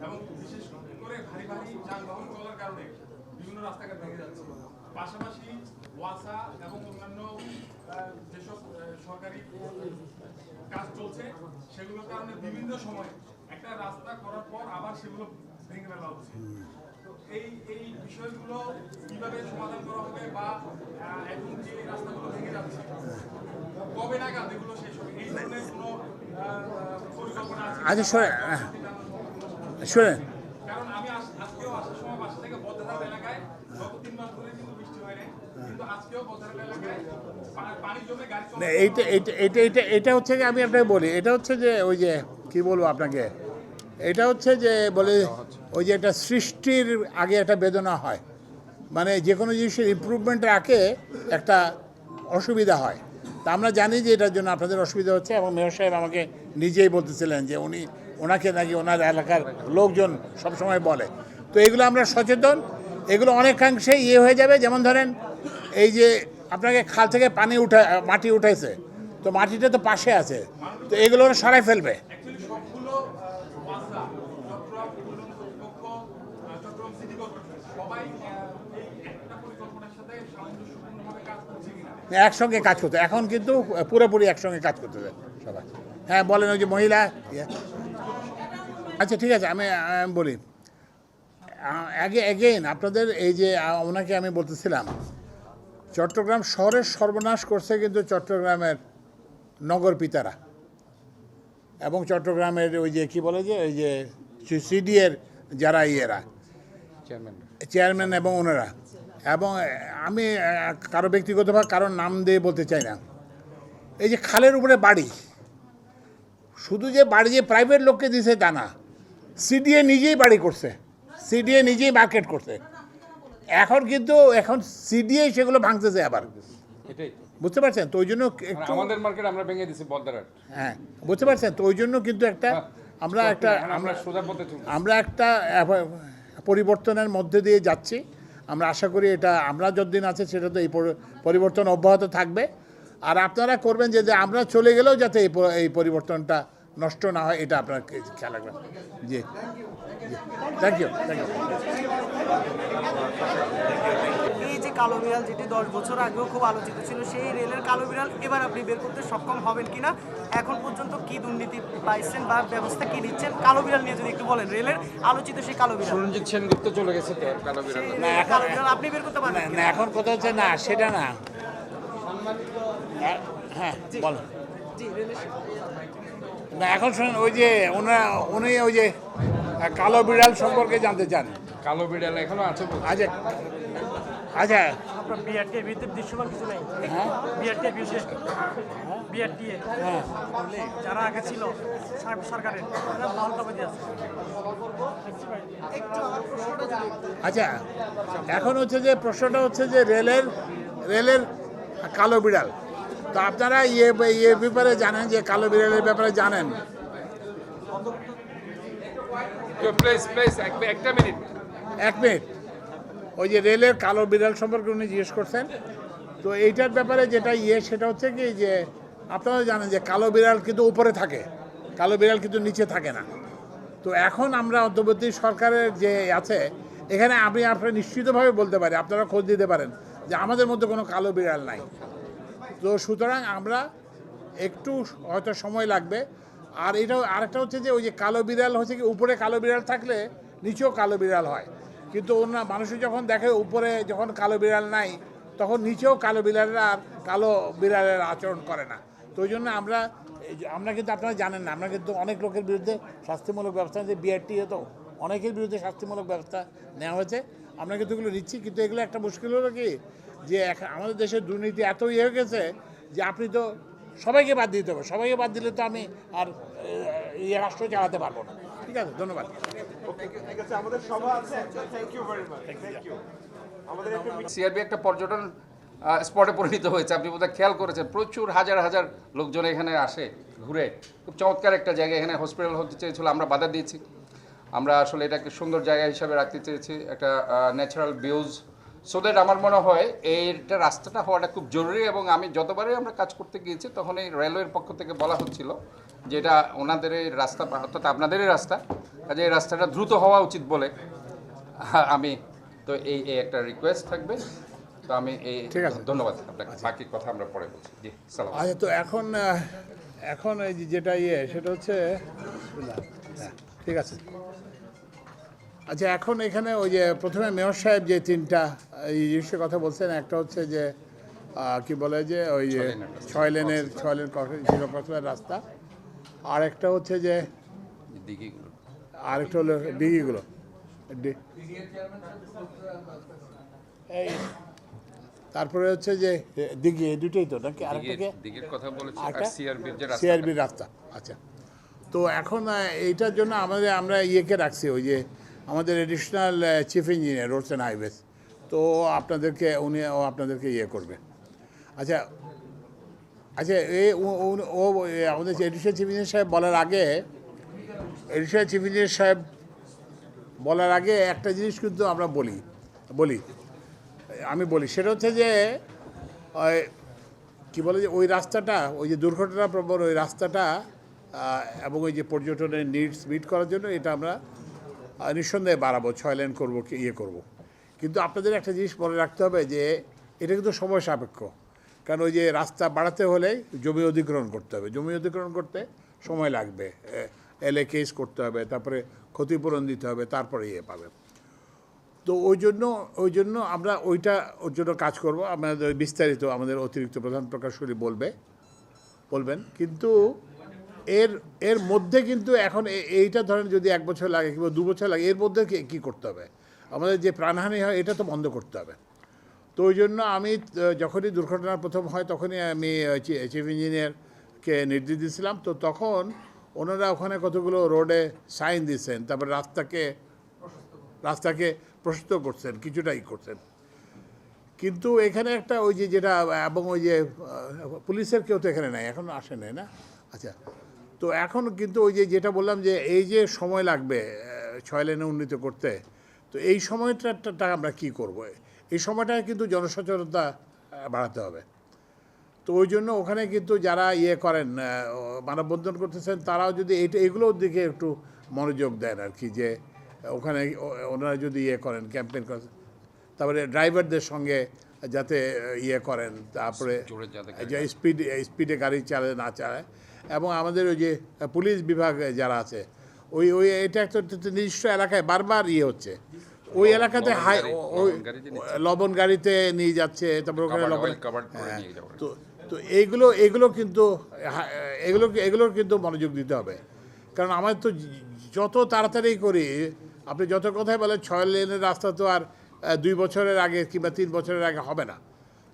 এবং বিশেষ করে ভারী যানবাহন চলার কারণে বিভিন্ন রাস্তাঘাট ভেঙে যাচ্ছে। পাশাপাশি ওয়াসা এবং অন্যান্য যেসব সরকারি কাজ চলছে সেগুলোর কারণে বিভিন্ন সময় একটা রাস্তা করার পর আবার সেগুলো ভেঙে ফেলা হচ্ছে। এই বিষয়গুলো কিভাবে সমাধান করা হবে, বা এখন যে রাস্তাগুলো ভেঙে যাচ্ছে কবে নাগাদ এগুলো শেষ হবে, এই ধরনের কোনো পরিকল্পনা আছে? আচ্ছা শোনেন, কারণ আমি আজকেও আসার সময় বাসা থেকে বদ্রহাট এলাকায় গত 3 মাস ধরে কিন্তু জমে গাড়ি না, এটা হচ্ছে যে আমি আপনাকে বলি, এটা হচ্ছে যে ওই যে কি বলবো আপনাকে, এটা হচ্ছে যে বলে ওই যে একটা সৃষ্টির আগে একটা বেদনা হয়, মানে যে কোনো জিনিসের ইমপ্রুভমেন্টের আগে একটা অসুবিধা হয়। তা আমরা জানি যে এটার জন্য আপনাদের অসুবিধা হচ্ছে, এবং মেয়র সাহেব আমাকে নিজেই বলতেছিলেন যে ওনাকে নাকি ওনার এলাকার লোকজন সবসময় বলে। তো এগুলো আমরা সচেতন, এগুলো অনেকাংশে হয়ে যাবে। যেমন ধরেন এই যে আপনাকে খাল থেকে মাটি উঠাইছে, তো মাটিটা তো পাশে আছে, তো এগুলো ওরা সরাই ফেলবে। অ্যাকচুয়ালি সবগুলো ওয়াসা, চট্টগ্রাম উন্নয়ন কর্তৃপক্ষ, চট্টগ্রাম সিটি কর্পোরেশন সবাই এই একটা পরিকল্পনার সাথে সামঞ্জস্যপূর্ণভাবে কাজ করছে কিনা? একসঙ্গে কাজ করতে, এখন কিন্তু পুরোপুরি একসঙ্গে কাজ করতেছে সবাই। হ্যাঁ বলেন, ওই যে মহিলা। আচ্ছা ঠিক আছে, আমি বলি এগেইন আপনাদের এই যে ওনাকে আমি বলতেছিলাম, চট্টগ্রাম শহরের সর্বনাশ করছে কিন্তু চট্টগ্রামের নগর পিতারা এবং চট্টগ্রামের ওই যে কি বলে যে ওই যে সিডিএর যারা চেয়ারম্যান এবং ওনারা। এবং আমি কারো ব্যক্তিগতভাবে কারোর নাম দিয়ে বলতে চাই না, এই যে খালের উপরে বাড়ি, শুধু যে বাড়ি যে প্রাইভেট লোককে দিছে তা না, সিডিএ নিজেই বাড়ি করছে, সিডিএ নিজেই মার্কেট করছে। এখন সিডিএ সেগুলো ভাঙতেছে আবার, এটাই বুঝতে পারছেন? তো ওই জন্য আমাদের মার্কেট আমরা ভেঙে দিছি বলদারহাট। হ্যাঁ বুঝতে পারছেন? তো ওই জন্য কিন্তু আমরা একটা পরিবর্তনের মধ্যে দিয়ে যাচ্ছি। আমরা আশা করি এটা আমরা যতদিন আছে সেটা তো এই পরিবর্তন অব্যাহত থাকবে। আর আপনারা করবেন যে আমরা চলে গেলেও যাতে এই পরিবর্তনটা নষ্ট না হয়, এটা আপনার খেয়াল রাখবেন। জি থ্যাংক ইউ। এই যে কালো বিড়াল, যেটি 10 বছর আগেও খুব আলোচিত ছিল, সেই রেলের কালো বিড়াল এবার আপনি বের করতে সক্ষম হবেন কিনা? এখন পর্যন্ত কি দুর্নীতি পাইছেন বা ব্যবস্থা কি নিচ্ছেন? কালো বিড়াল নিয়ে যদি একটু বলেন, রেলের আলোচিত সেই কালো বিড়াল। সুরঞ্জিত সেনগুপ্ত চলে গেছে তো কালো বিড়াল। কালো বিড়াল আপনি বের করতে পারবেন না, এখন কথা হচ্ছে না সেটা না। হ্যাঁ বলেন। জি, রেলের না এখন শুনুন, ওই যে উনি ওই যে কালো বিড়াল সম্পর্কে জানতে চান। কালো বিড়াল এখনো আছে। আচ্ছা আচ্ছা, আপনার বিআরটিএর ভিতরে দৃশ্যমান কিছু নেই। হ্যাঁ বিআরটিএর বিরুদ্ধে বিআরটিএ হ্যাঁ যারা আগে ছিল সরকারের পাল্টাবাজি আছে। আচ্ছা, এখন হচ্ছে যে প্রশ্নটা হচ্ছে যে রেলের কালো বিড়াল। তো আপনারা ব্যাপারে জানেন, যে কালো বিড়ালের ব্যাপারে জানেন? একটা মিনিট। এক মিনিট। ওই যে রেলের কালো বিড়াল সম্পর্কে উনি জিজ্ঞেস করছেন। তো এইটার ব্যাপারে যেটা সেটা হচ্ছে কি যে আপনারা জানেন যে কালো বিড়াল কিন্তু উপরে থাকে, কালো বিড়াল কিন্তু নিচে থাকে না। তো এখন আমরা অন্তর্বর্তী সরকারের যে আছে, এখানে আপনারা নিশ্চিতভাবে বলতে পারি, আপনারা খোঁজ দিতে পারেন যে আমাদের মধ্যে কোনো কালো বিড়াল নাই। তো সুতরাং আমরা একটু হয়তো সময় লাগবে। আর এটাও আরেকটা হচ্ছে যে ওই যে কালো বিড়াল হচ্ছে কি, উপরে কালো বিড়াল থাকলে নিচেও কালো বিড়াল হয়, কিন্তু অন্য মানুষের যখন দেখে উপরে যখন কালো বিড়াল নাই, তখন নিচেও কালো বিড়ালেরা আর কালো বিড়ালের আচরণ করে না। তো ওই জন্য আমরা কিন্তু আপনারা জানেন না, আমরা কিন্তু অনেক লোকের বিরুদ্ধে শাস্তিমূলক ব্যবস্থা, যে বিআরটি হতো অনেকের বিরুদ্ধে শাস্তিমূলক ব্যবস্থা নেওয়া হয়েছে, আমরা কিন্তু এগুলো নিচ্ছি। কিন্তু এগুলো একটা মুশকিল হলো কি যে আমাদের দেশের দুর্নীতি এত হয়ে গেছে যে আপনি তো সবাইকে বাদ দিতে হবে, সবাইকে বাদ দিলে তো আমি আর রাষ্ট্র চালাতে পারবো না। ঠিক আছে, ধন্যবাদ। সিআরবি একটা পর্যটন স্পটে পরিণত হয়েছে, আপনি বোধহয় খেয়াল করেছেন। প্রচুর হাজার হাজার লোকজন এখানে আসে ঘুরে, খুব চমৎকার একটা জায়গা। এখানে হসপিটাল হতে চেয়েছিল, আমরা বাধা দিয়েছি। আমরা আসলে এটাকে সুন্দর জায়গা হিসাবে রাখতে চেয়েছি, একটা ন্যাচারাল ভিউজ, সো দ্যাট আমার মনে হয় এইটা রাস্তাটা হওয়াটা খুব জরুরি। এবং আমি যতবারই আমরা কাজ করতে গিয়েছি তখন এই রেলওয়ের পক্ষ থেকে বলা হচ্ছিল যে এটা ওনাদের এই রাস্তা, অর্থাৎ আপনাদেরই রাস্তা, কাজে এই রাস্তাটা দ্রুত হওয়া উচিত বলে আমি তো এই একটা রিকোয়েস্ট থাকবে। তো আমি ঠিক আছে, ধন্যবাদ আপনাকে। বাকি কথা আমরা পরে বলছি। জি সালাম। আচ্ছা, তো এখন এই যেটা সেটা হচ্ছে ঠিক আছে। আচ্ছা, এখন এখানে ওই যে প্রথমে মেয়র সাহেব যে তিনটা এই জিনিসের কথা বলছেন, একটা হচ্ছে যে কি বলে যে ওই যে 6 লেন জিরো রাস্তা, আর একটা হচ্ছে যে দিঘিগুলো, আরেকটা হলো ডিগিগুলো। এই তারপরে হচ্ছে যে দিঘি, এই দুটোই তো নাকি আরেকটা কি দিকের কথা বলেছি আর আরেকটা সিআরবির যে রাস্তা সিআরবি রাস্তা। আচ্ছা, তো এখন এইটার জন্য আমরা ইয়েকে রাখছি, ওই যে আমাদের additional chief engineer roads and highways, তো ও আপনাদেরকে ইয়ে করবে। আচ্ছা আচ্ছা, আমাদের এডিশনাল চিফ ইঞ্জিনিয়ার সাহেব বলার আগে একটা জিনিস কিন্তু আমরা আমি বলি, সেটা হচ্ছে যে কি বলে যে ওই রাস্তাটা, ওই যে দুর্ঘটনা প্রবণ ওই রাস্তাটা এবং ওই যে পর্যটনের নিডস মিট করার জন্য এটা আমরা নিঃসন্দেহে বাড়াবো, 6 লেন করবো, ইয়ে করব। কিন্তু আপনাদের একটা জিনিস মনে রাখতে হবে যে এটা কিন্তু সময় সাপেক্ষ, কারণ ওই যে রাস্তা বাড়াতে হলে জমি অধিগ্রহণ করতে হবে, জমি অধিগ্রহণ করতে সময় লাগবে, এলএ কেস করতে হবে, তারপরে ক্ষতিপূরণ দিতে হবে, তারপরে ইয়ে পাবে। তো ওই জন্য আমরা ওর জন্য কাজ করব। আমাদের বিস্তারিত আমাদের অতিরিক্ত প্রধান প্রকৌশলী বলবেন, কিন্তু এর মধ্যে কিন্তু এখন এইটা ধরেন যদি 1 বছর লাগে কিংবা 2 বছর লাগে, এর মধ্যে কী করতে হবে, আমাদের যে প্রাণহানি হয় এটা তো বন্ধ করতে হবে। তো ওই জন্য আমি যখনই দুর্ঘটনা প্রথম হয় তখনই আমি চিফ ইঞ্জিনিয়ারকে নির্দেশ দিয়েছিলাম, তো তখন ওনারা ওখানে কতগুলো রোডে সাইন দিয়েছেন, তারপর রাস্তাকে প্রশস্ত করছেন, কিছুটাই করছেন। কিন্তু এখানে একটা ওই যে যেটা, এবং ওই যে পুলিশের কেউ তো এখানে নাই, এখন আসে নাই না। আচ্ছা, তো এখন কিন্তু ওই যে যেটা বললাম যে এই যে সময় লাগবে 6 লেনে উন্নীত করতে, তো এই সময়টা আমরা কি করব, এই সময়টায় কিন্তু জনসচেতনতা বাড়াতে হবে। তো ওই জন্য ওখানে কিন্তু যারা ইয়ে করেন, মানববন্ধন করতেছেন, তারাও যদি এগুলোর দিকে একটু মনোযোগ দেন আর কি, যে ওখানে ওনারা যদি ইয়ে করেন, ক্যাম্পেইন করেন, তারপরে ড্রাইভারদের সঙ্গে যাতে ইয়ে করেন, তারপরে যে স্পিডে গাড়ি না চালায়, এবং আমাদের ওই যে পুলিশ বিভাগ যারা আছে, ওই এটা একটা নির্দিষ্ট এলাকায় বারবার ইয়ে হচ্ছে, ওই এলাকাতে লবণ গাড়িতে নিয়ে যাচ্ছে, তারপরে ওখানে তো এইগুলোর কিন্তু মনোযোগ দিতে হবে। কারণ আমাদের তো যত তাড়াতাড়ি করি, আপনি যত কথাই বলেন 6 লেনের রাস্তা তো আর 2 বছরের আগে কিংবা 3 বছরের আগে হবে না।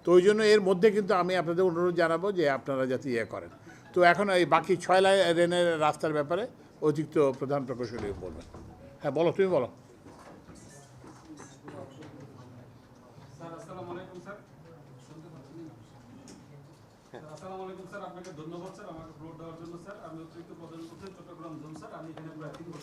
তো ওই জন্য এর মধ্যে কিন্তু আমি আপনাদের অনুরোধ জানাবো যে আপনারা যাতে ইয়ে করেন। তো এখন এই বাকি 6 লেনের রাস্তার ব্যাপারে অতিরিক্ত প্রধান প্রকৌশলী বলবেন। হ্যাঁ বলো, তুমি বলো। আসসালামু আলাইকুম স্যার, আপনাকে ধন্যবাদ স্যার আমাকে ভোট দেওয়ার জন্য স্যার। আমি অতিরিক্ত প্রধান চট্টগ্রাম জোন স্যার, আমি এখানে প্রায় 3 বছর